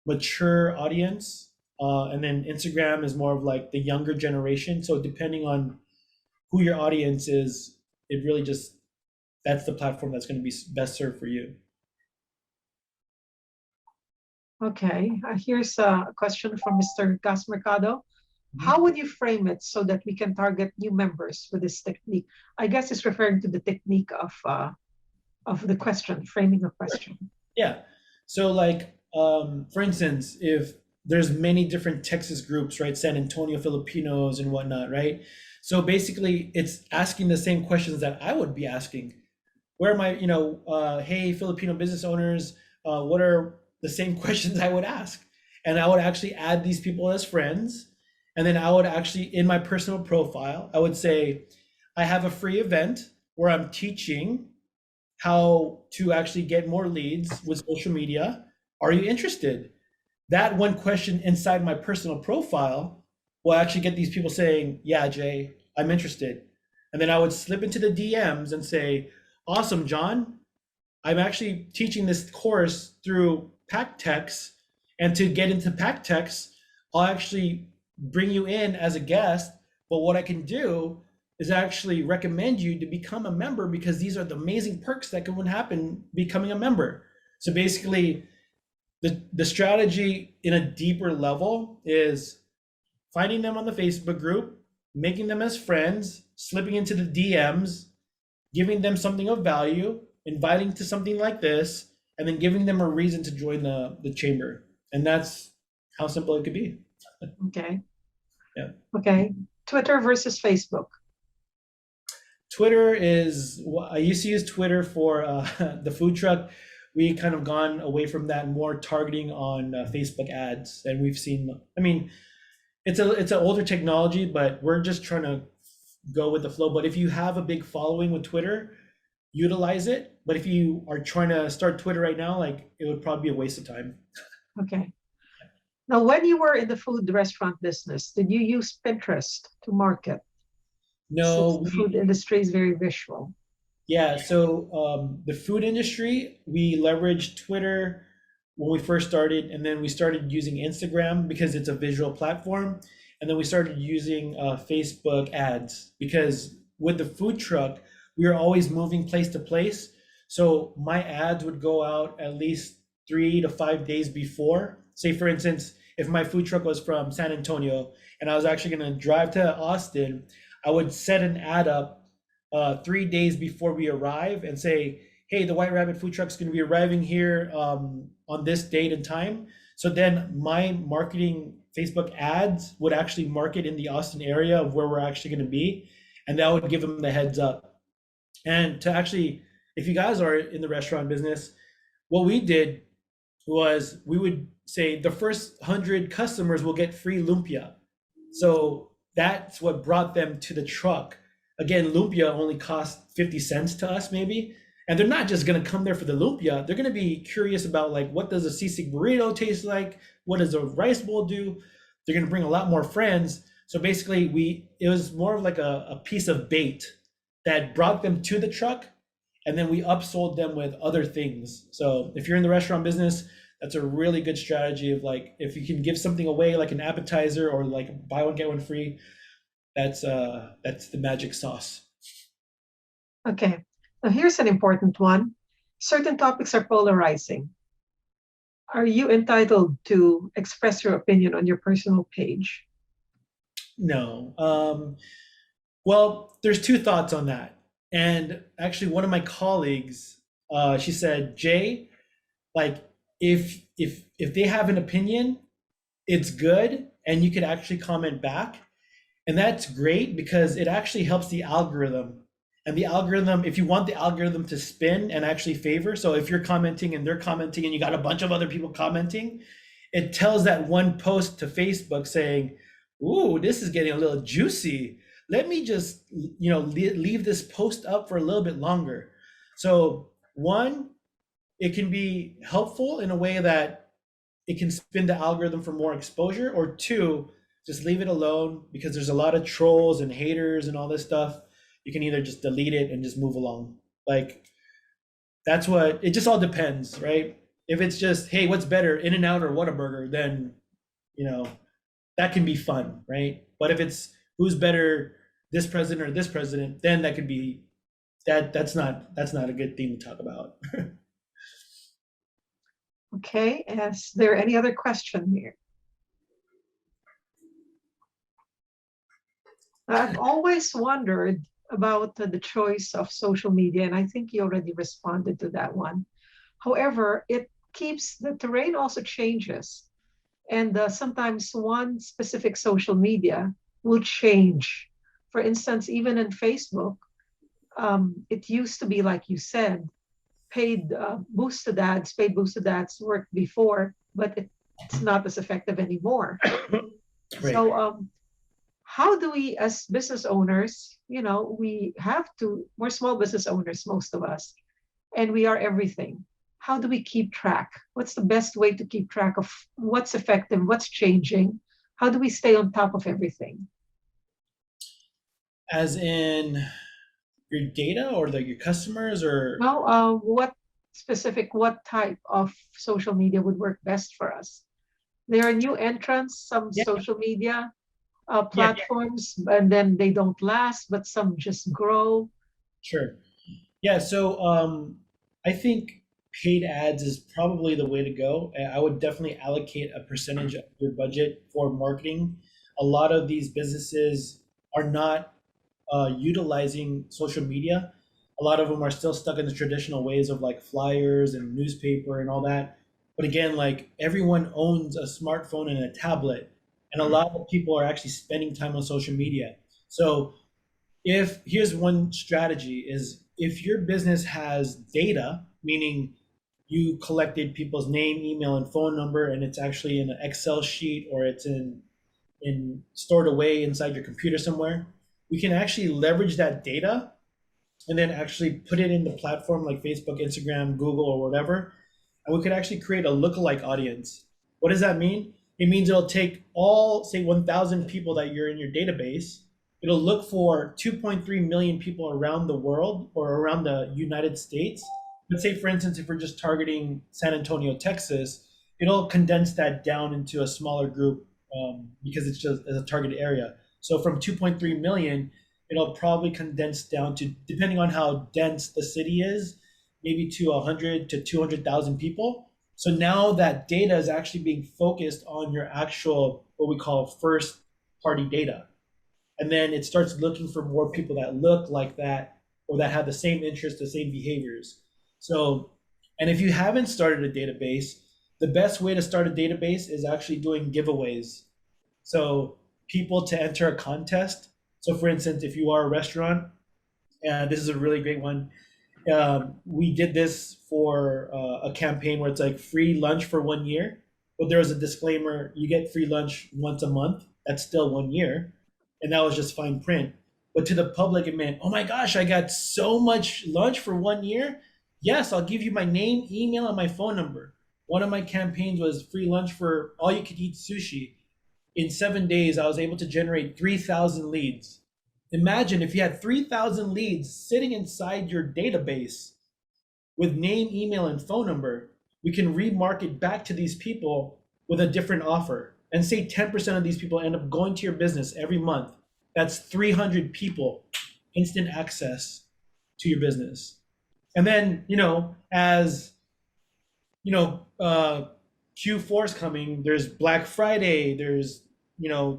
mature audience. And then Instagram is more of like the younger generation. So depending on who your audience is, it really just that's the platform that's going to be best served for you. Okay, here's a question from Mr. Gas Mercado. How would you frame it so that we can target new members with this technique? I guess it's referring to the technique of the question, framing a question. Yeah. So like, for instance, if there's many different Texas groups, right? San Antonio Filipinos and whatnot, right? So basically it's asking the same questions that I would be asking. Where am I, hey, Filipino business owners, what are the same questions I would ask? And I would actually add these people as friends. And then I would actually, in my personal profile, I would say, I have a free event where I'm teaching how to actually get more leads with social media. Are you interested? That one question inside my personal profile will actually get these people saying, yeah, Jay, I'm interested. And then I would slip into the DMs and say, awesome, John, I'm actually teaching this course through PACC Texas. And to get into PACC Texas, I'll actually bring you in as a guest. But what I can do is actually recommend you to become a member, because these are the amazing perks that can happen becoming a member. So basically, the strategy in a deeper level is finding them on the Facebook group, making them as friends, slipping into the DMs, giving them something of value, inviting to something like this, and then giving them a reason to join the chamber. And that's how simple it could be. Okay. Yeah. Okay. Twitter versus Facebook. Twitter is, I used to use Twitter for the food truck. We kind of gone away from that, more targeting on Facebook ads. And we've seen, I mean, it's an older technology, but we're just trying to go with the flow. But if you have a big following with Twitter, utilize it. But if you are trying to start Twitter right now, like, it would probably be a waste of time. Okay. Now, when you were in the food restaurant business, did you use Pinterest to market? No, Since the food industry is very visual. Yeah, so the food industry, we leveraged Twitter when we first started, and then we started using Instagram because it's a visual platform, and then we started using Facebook ads, because with the food truck, we were always moving place to place. So my ads would go out at least 3 to 5 days before. Say, for instance, if my food truck was from San Antonio and I was actually going to drive to Austin, I would set an ad up 3 days before we arrive and say, hey, the White Rabbit food truck is going to be arriving here on this date and time. So then my marketing Facebook ads would actually market in the Austin area of where we're actually going to be. And that would give them the heads up. And to actually, if you guys are in the restaurant business, what we did was we would say the first 100 customers will get free lumpia. So that's what brought them to the truck. Again, lumpia only cost 50 cents to us maybe. And they're not just going to come there for the lumpia. They're going to be curious about, like, what does a sisig burrito taste like? What does a rice bowl do? They're going to bring a lot more friends. So basically it was more of like a piece of bait that brought them to the truck. And then we upsold them with other things. So if you're in the restaurant business, that's a really good strategy of, like, if you can give something away, like an appetizer or like buy one, get one free, that's the magic sauce. Okay. Now here's an important one. Certain topics are polarizing. Are you entitled to express your opinion on your personal page? No. Well, there's two thoughts on that. And actually, one of my colleagues, she said, Jay, like, if they have an opinion, it's good, and you could actually comment back. And that's great because it actually helps the algorithm. And the algorithm, if you want the algorithm to spin and actually favor, so if you're commenting and they're commenting and you got a bunch of other people commenting, it tells that one post to Facebook saying, ooh, this is getting a little juicy. Let me just, leave this post up for a little bit longer. So one, it can be helpful in a way that it can spin the algorithm for more exposure, or two, just leave it alone, because there's a lot of trolls and haters and all this stuff. You can either just delete it and just move along. Like, that's what, it just all depends, right? If it's just, hey, what's better, In-N-Out or Whataburger, then, that can be fun, right? But if it's who's better, this president or this president, then that could be that's not a good thing to talk about. Okay, is there any other question here? I've always wondered about the choice of social media, and I think you already responded to that one. However, it keeps the terrain also changes, and sometimes one specific social media will change. For instance, even in Facebook, it used to be like you said, paid boosted ads worked before, but it's not as effective anymore. Right. So how do we, as business owners, we're small business owners, most of us, and we are everything. How do we keep track? What's the best way to keep track of what's effective, what's changing? How do we stay on top of everything? As in your data or your customers, or Now, what type of social media would work best for us? There are new entrants, some yeah, social media yeah, platforms, and then they don't last, but some just grow. sure. Yeah, so I think paid ads is probably the way to go. I would definitely allocate a percentage of your budget for marketing. A lot of these businesses are not utilizing social media. A lot of them are still stuck in the traditional ways of like flyers and newspaper and all that. But again, like everyone owns a smartphone and a tablet, and a lot of people are actually spending time on social media. So if here's one strategy is if your business has data, meaning you collected people's name, email, and phone number, and it's actually in an Excel sheet or it's in stored away inside your computer somewhere, we can actually leverage that data and then actually put it in the platform like Facebook, Instagram, Google, or whatever. And we could actually create a lookalike audience. What does that mean? It means it'll take all, say, 1,000 people that you're in your database. It'll look for 2.3 million people around the world or around the United States. Let's say, for instance, if we're just targeting San Antonio, Texas, it'll condense that down into a smaller group because it's just as a target area. So from 2.3 million, it'll probably condense down to, depending on how dense the city is, maybe to 100 to 200,000 people. So now that data is actually being focused on your actual, what we call first party data. And then it starts looking for more people that look like that or that have the same interests, the same behaviors. So, and if you haven't started a database, the best way to start a database is actually doing giveaways. So people to enter a contest. So for instance, if you are a restaurant, and this is a really great one, we did this for a campaign where it's like free lunch for 1 year, but there was a disclaimer: you get free lunch once a month. That's still 1 year, and that was just fine print. But to the public, it meant, oh my gosh, I got so much lunch for 1 year. Yes, I'll give you my name, email, and my phone number. One of my campaigns was free lunch for all you could eat sushi. In 7 days, I was able to generate 3,000 leads. Imagine if you had 3,000 leads sitting inside your database with name, email, and phone number. We can remarket back to these people with a different offer. And say 10% of these people end up going to your business every month. That's 300 people, instant access to your business. And then, as Q4 is coming, there's Black Friday, there's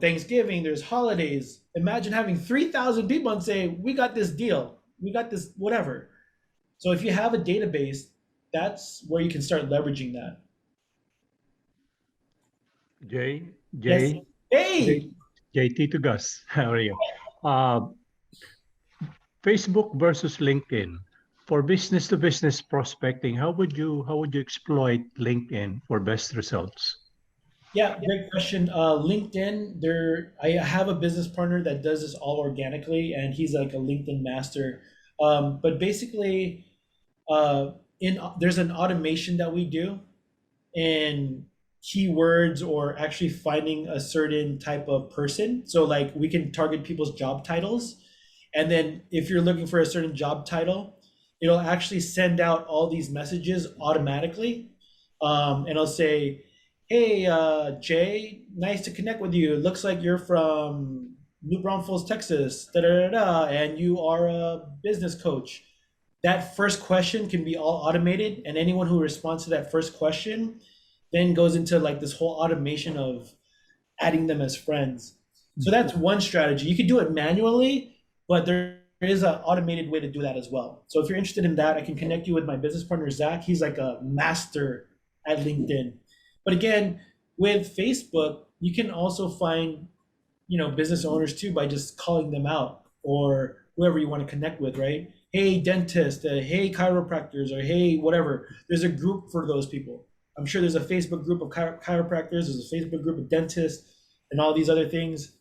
Thanksgiving, there's holidays. Imagine having 3,000 people and say, we got this deal, we got this whatever. So if you have a database, that's where you can start leveraging that. Jay, Yes. Hey. JT to Gus. How are you? Facebook versus LinkedIn. For business to business prospecting, how would you exploit LinkedIn for best results? Yeah, great question. LinkedIn, I have a business partner that does this all organically, and he's like a LinkedIn master. But basically, there's an automation that we do in keywords or actually finding a certain type of person. So like we can target people's job titles, and then if you're looking for a certain job title, it'll actually send out all these messages automatically, and it'll say, hey, Jay, nice to connect with you. It looks like you're from New Braunfels, Texas, da, da, da, da, and you are a business coach. that first question can be all automated, and anyone who responds to that first question then goes into like this whole automation of adding them as friends. So that's one strategy. You could do it manually, but there is an automated way to do that as well. So if you're interested in that, I can connect you with my business partner, Zach. He's like a master at LinkedIn. But again, with Facebook, you can also find, business owners too by just calling them out, or whoever you want to connect with, right? Hey, dentist, hey, chiropractors, or hey, whatever. There's a group for those people. I'm sure there's a Facebook group of chiropractors, there's a Facebook group of dentists, and all these other things.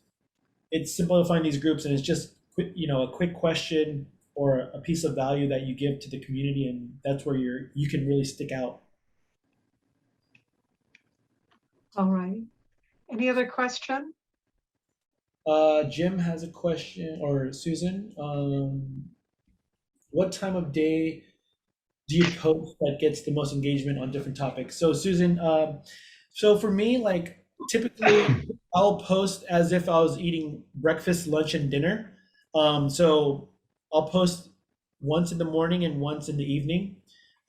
It's simple to find these groups, and it's just a quick question or a piece of value that you give to the community, and that's where you can really stick out. All right. Any other question? Jim has a question, or Susan. What time of day do you post that gets the most engagement on different topics? So Susan, so for me, like typically I'll post as if I was eating breakfast, lunch, and dinner. So I'll post once in the morning and once in the evening.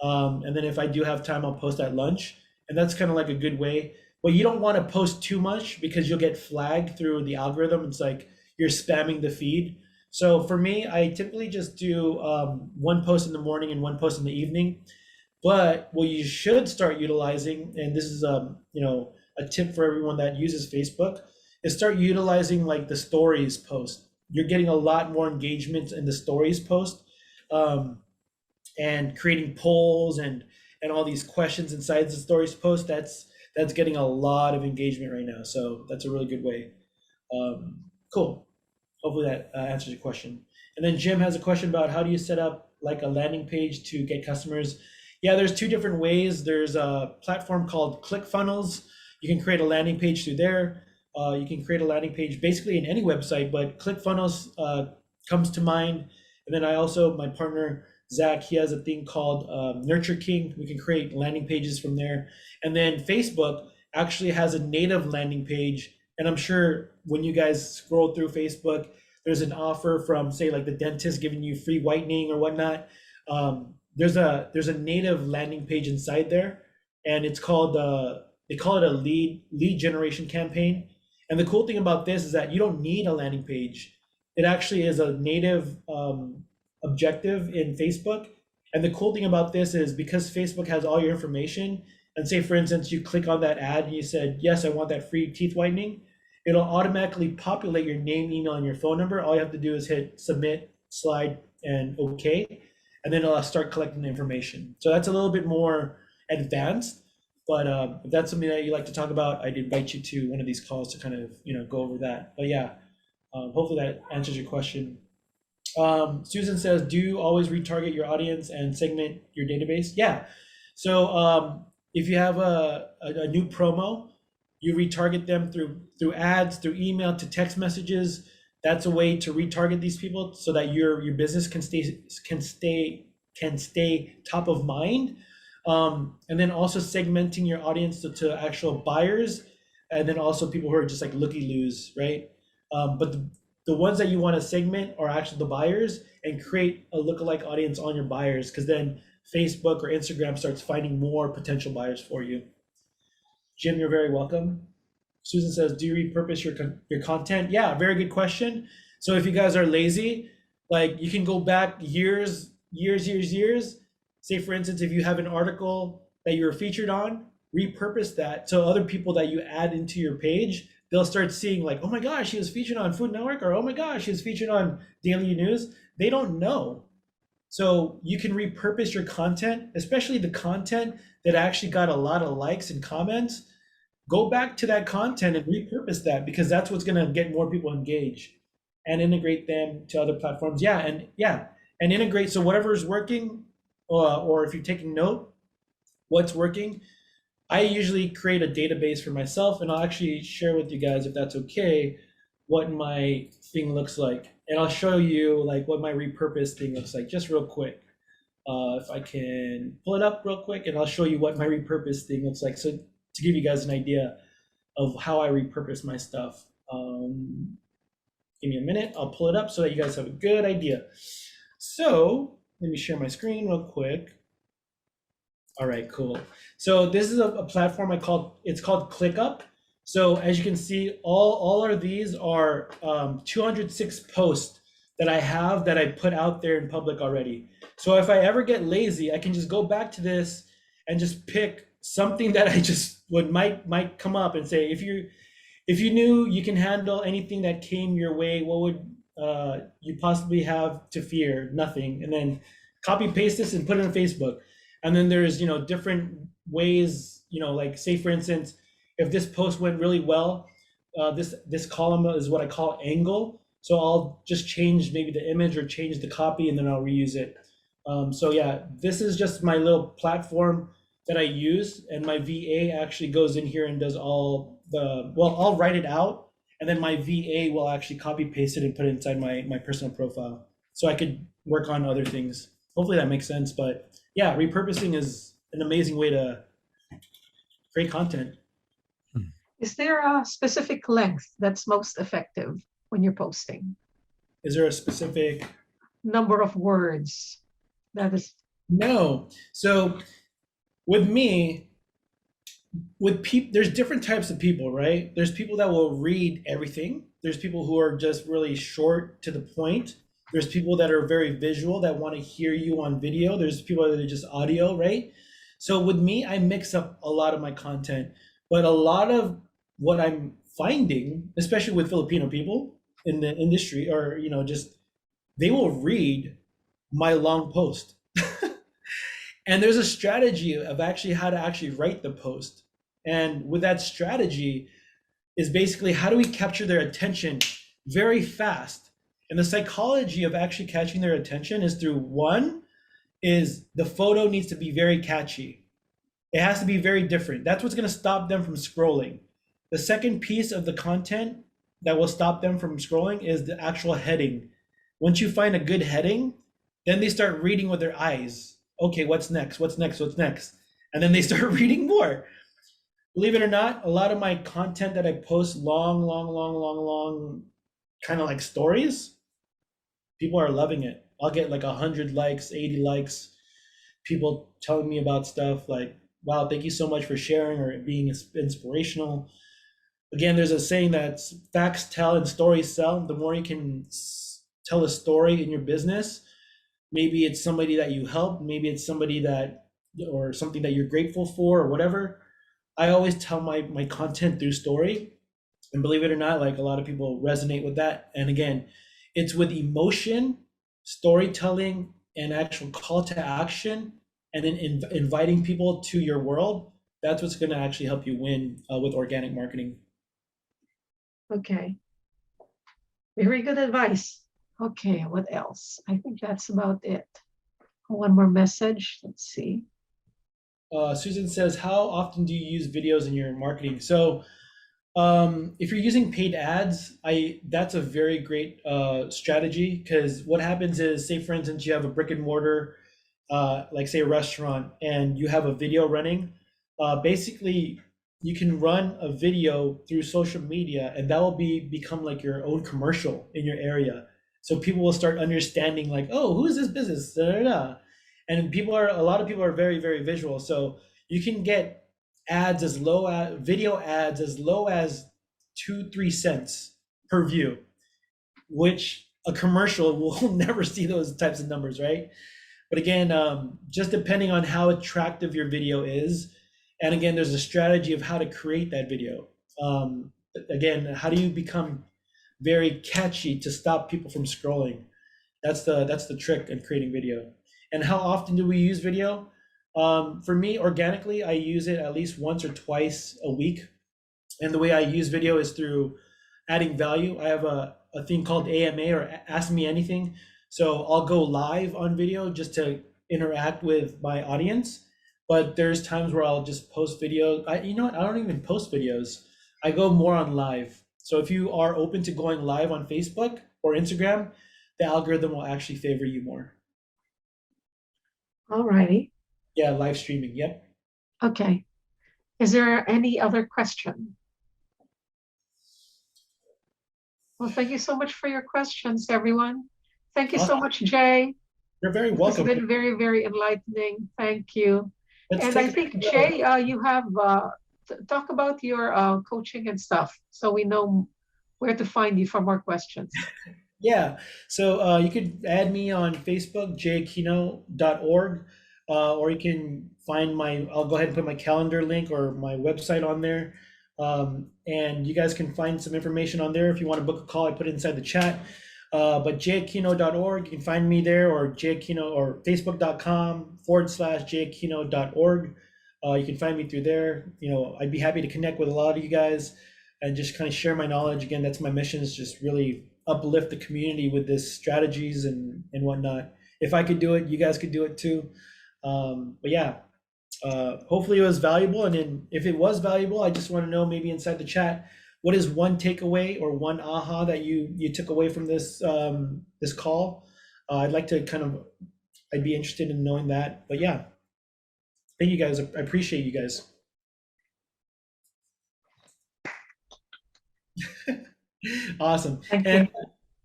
And then if I do have time, I'll post at lunch. And that's kind of like a good way. But you don't want to post too much because you'll get flagged through the algorithm. It's like you're spamming the feed. So for me, I typically just do one post in the morning and one post in the evening. But what you should start utilizing, and this is a tip for everyone that uses Facebook, is start utilizing like the stories post. You're getting a lot more engagement in the stories post, and creating polls and all these questions inside the stories post. That's getting a lot of engagement right now. So that's a really good way. Cool. Hopefully that answers your question. And then Jim has a question about how do you set up like a landing page to get customers? Yeah, there's two different ways. There's a platform called ClickFunnels. You can create a landing page through there. You can create a landing page basically in any website, but ClickFunnels comes to mind. And then my partner, Zach, he has a thing called Nurture King. We can create landing pages from there. And then Facebook actually has a native landing page. And I'm sure when you guys scroll through Facebook, there's an offer from, say, like the dentist giving you free whitening or whatnot. There's a native landing page inside there, and it's called they call it a lead generation campaign. And the cool thing about this is that you don't need a landing page. It actually is a native objective in Facebook. And the cool thing about this is because Facebook has all your information, and say for instance you click on that ad and you said, yes, I want that free teeth whitening, it'll automatically populate your name, email, and your phone number. All you have to do is hit submit, slide, and okay, and then it'll start collecting the information. So that's a little bit more advanced, but if that's something that you like to talk about, I'd invite you to one of these calls to kind of go over that. But yeah, hopefully that answers your question. Susan says, do you always retarget your audience and segment your database? Yeah. So if you have a new promo, you retarget them through ads, through email, to text messages. That's a way to retarget these people so that your business can stay top of mind. And then also segmenting your audience to actual buyers, and then also people who are just like looky-loos, right? But the ones that you want to segment are actually the buyers, and create a lookalike audience on your buyers, because then Facebook or Instagram starts finding more potential buyers for you. Jim, you're very welcome. Susan says, do you repurpose your content? Yeah, very good question. So if you guys are lazy, like you can go back years. Say for instance, if you have an article that you were featured on, repurpose that. So other people that you add into your page, they'll start seeing like, oh my gosh, she was featured on Food Network, or oh my gosh, she was featured on Daily News. They don't know. So you can repurpose your content, especially the content that actually got a lot of likes and comments. Go back to that content and repurpose that, because that's what's going to get more people engaged, and integrate them to other platforms. And integrate. So whatever is working, or if you're taking note, what's working, I usually create a database for myself, and I'll actually share with you guys, if that's okay, what my thing looks like. And I'll show you like what my repurposed thing looks like, just real quick. If I can pull it up real quick, and I'll show you what my repurposed thing looks like. So to give you guys an idea of how I repurpose my stuff. Give me a minute, I'll pull it up so that you guys have a good idea. So Let me share my screen real quick. All right, cool. So this is a platform it's called ClickUp. So as you can see, all of these are 206 posts that I have that I put out there in public already. So if I ever get lazy, I can just go back to this and just pick something that I just might come up and say, if you knew you can handle anything that came your way, what would you possibly have to fear? Nothing. And then copy paste this and put it on Facebook. And then there's different ways, like say for instance, if this post went really well, this column is what I call angle. So I'll just change maybe the image or change the copy, and then I'll reuse it. So yeah, this is just my little platform that I use, and my VA actually goes in here and does all I'll write it out, and then my VA will actually copy paste it and put it inside my personal profile, so I could work on other things. Hopefully that makes sense, but yeah, repurposing is an amazing way to create content. Is there a specific length that's most effective when you're posting? Is there a specific number of words that is? No. So with me, with people, there's different types of people, right? There's people that will read everything. There's people who are just really short to the point. There's people that are very visual that want to hear you on video. There's people that are just audio, right? So with me, I mix up a lot of my content, but a lot of what I'm finding, especially with Filipino people in the industry, or just they will read my long post. And there's a strategy of actually how to actually write the post. And with that strategy is basically how do we capture their attention very fast? And the psychology of actually catching their attention is through one is the photo needs to be very catchy. It has to be very different. That's what's going to stop them from scrolling. The second piece of the content that will stop them from scrolling is the actual heading. Once you find a good heading, then they start reading with their eyes. Okay, what's next? What's next? What's next? And then they start reading more. Believe it or not, a lot of my content that I post long, kind of like stories, people are loving it. I'll get like 100 likes, 80 likes, people telling me about stuff like, wow, thank you so much for sharing or being inspirational. Again, there's a saying that facts tell and stories sell. The more you can tell a story in your business, maybe it's somebody that you help, maybe it's somebody that, or something that you're grateful for or whatever. I always tell my content through story. And believe it or not, like a lot of people resonate with that. And again, it's with emotion, storytelling, and actual call to action, and then inviting people to your world. That's what's going to actually help you win with organic marketing. Okay. Very good advice. Okay, what else? I think that's about it. One more message. Let's see. Susan says, how often do you use videos in your marketing? So if you're using paid ads, that's a very great strategy, because what happens is, say for instance, you have a brick and mortar, like say a restaurant, and you have a video running. Basically, you can run a video through social media, and that will become like your own commercial in your area. So people will start understanding like, oh, who is this business? Da, da, da. And a lot of people are very, very visual. So you can get ads video ads as low as 2-3 cents per view, which a commercial will never see those types of numbers, right? But again, just depending on how attractive your video is. And again, there's a strategy of how to create that video. Again, how do you become very catchy to stop people from scrolling? That's the trick in creating video. And how often do we use video? For me, organically, I use it at least once or twice a week. And the way I use video is through adding value. I have a thing called AMA, or Ask Me Anything. So I'll go live on video just to interact with my audience. But there's times where I'll just post videos. You know what? I don't even post videos. I go more on live. So if you are open to going live on Facebook or Instagram, the algorithm will actually favor you more. All righty. Yeah, live streaming. Yep. Okay. Is there any other question? Well, thank you so much for your questions, everyone. Thank you so much, Jay. You're very It's welcome. been very, very enlightening. Thank you. Let's And I take think, Jay, you have talk about your coaching and stuff, so we know where to find you for more questions. Yeah, so you could add me on Facebook, jakino.org, or you can find I'll go ahead and put my calendar link or my website on there. And you guys can find some information on there. If you want to book a call, I put it inside the chat. But jakino.org, you can find me there, or jakino, or facebook.com/jakino.org. You can find me through there. I'd be happy to connect with a lot of you guys and just kind of share my knowledge. Again, that's my mission, is just really uplift the community with this strategies and whatnot. If I could do it, you guys could do it too. But yeah, hopefully it was valuable. And then if it was valuable, I just want to know, maybe inside the chat, what is one takeaway or one aha that you took away from this this call? I'd like to I'd be interested in knowing that. But yeah, thank you guys. I appreciate you guys. Awesome. Thank And you.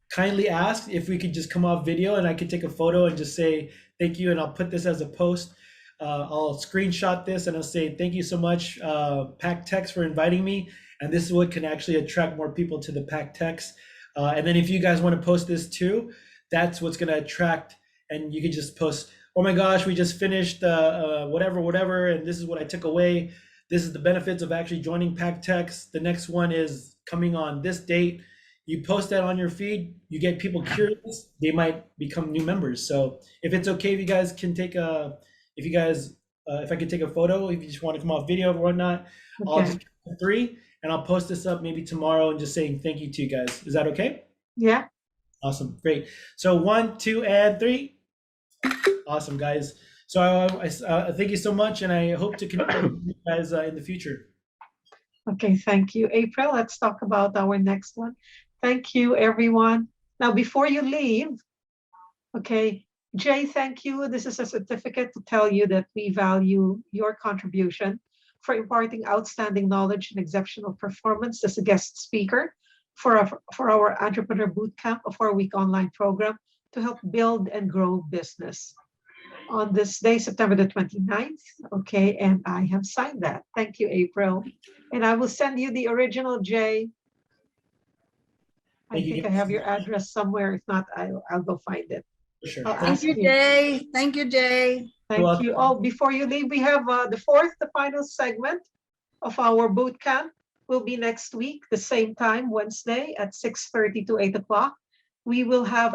kindly ask if we could just come off video and I could take a photo and just say thank you, and I'll put this as a post. I'll screenshot this and I'll say thank you so much, PACC Texas, for inviting me. And this is what can actually attract more people to the PACC Texas. And then if you guys want to post this too, that's what's going to attract. And you could just post, oh my gosh, we just finished whatever, and this is what I took away. This is the benefits of actually joining PACC Texas. The next one is coming on this date. You post that on your feed, you get people curious, they might become new members. So if it's okay, if you guys can take if I could take a photo, if you just want to come off video or whatnot, I'll Okay. just count 3 and I'll post this up maybe tomorrow and just saying thank you to you guys. Is that okay? Yeah. Awesome, great. So 1, 2, and 3. Awesome, guys. So I thank you so much, and I hope to connect with you guys in the future. Okay. Thank you, April. Let's talk about our next one. Thank you, everyone. Now, before you leave, okay, Jay, thank you. This is a certificate to tell you that we value your contribution for imparting outstanding knowledge and exceptional performance as a guest speaker for our Entrepreneur Bootcamp, a 4-week online program to help build and grow business. On this day, September the 29th, okay, and I have signed that. Thank you, April. And I will send you the original, Jay. I Thank you, think I guys. have your address somewhere. If not, I'll go find it. For sure. I'll Thank ask Thank you, you. Jay. Thank you, Jay. Thank welcome. you. Oh, before you leave, we have the final segment of our boot camp will be next week, the same time, Wednesday at 6:30 to 8 o'clock. We will have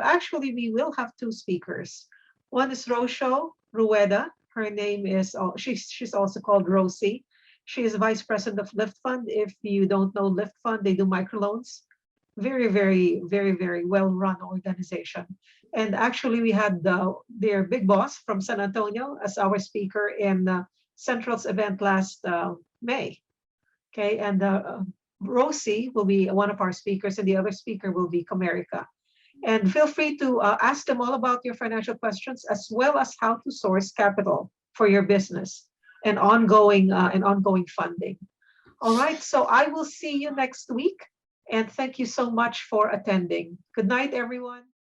2 speakers. One is Rosho Rueda. Her name is, she's also called Rosie. She is Vice President of Lift Fund. If you don't know Lift Fund, they do microloans. Very, very, very, very well-run organization. And actually, we had their big boss from San Antonio as our speaker in Central's event last May. Okay, and Rosie will be one of our speakers, and the other speaker will be Comerica. And feel free to ask them all about your financial questions, as well as how to source capital for your business and ongoing funding. All right, so I will see you next week. And thank you so much for attending. Good night, everyone.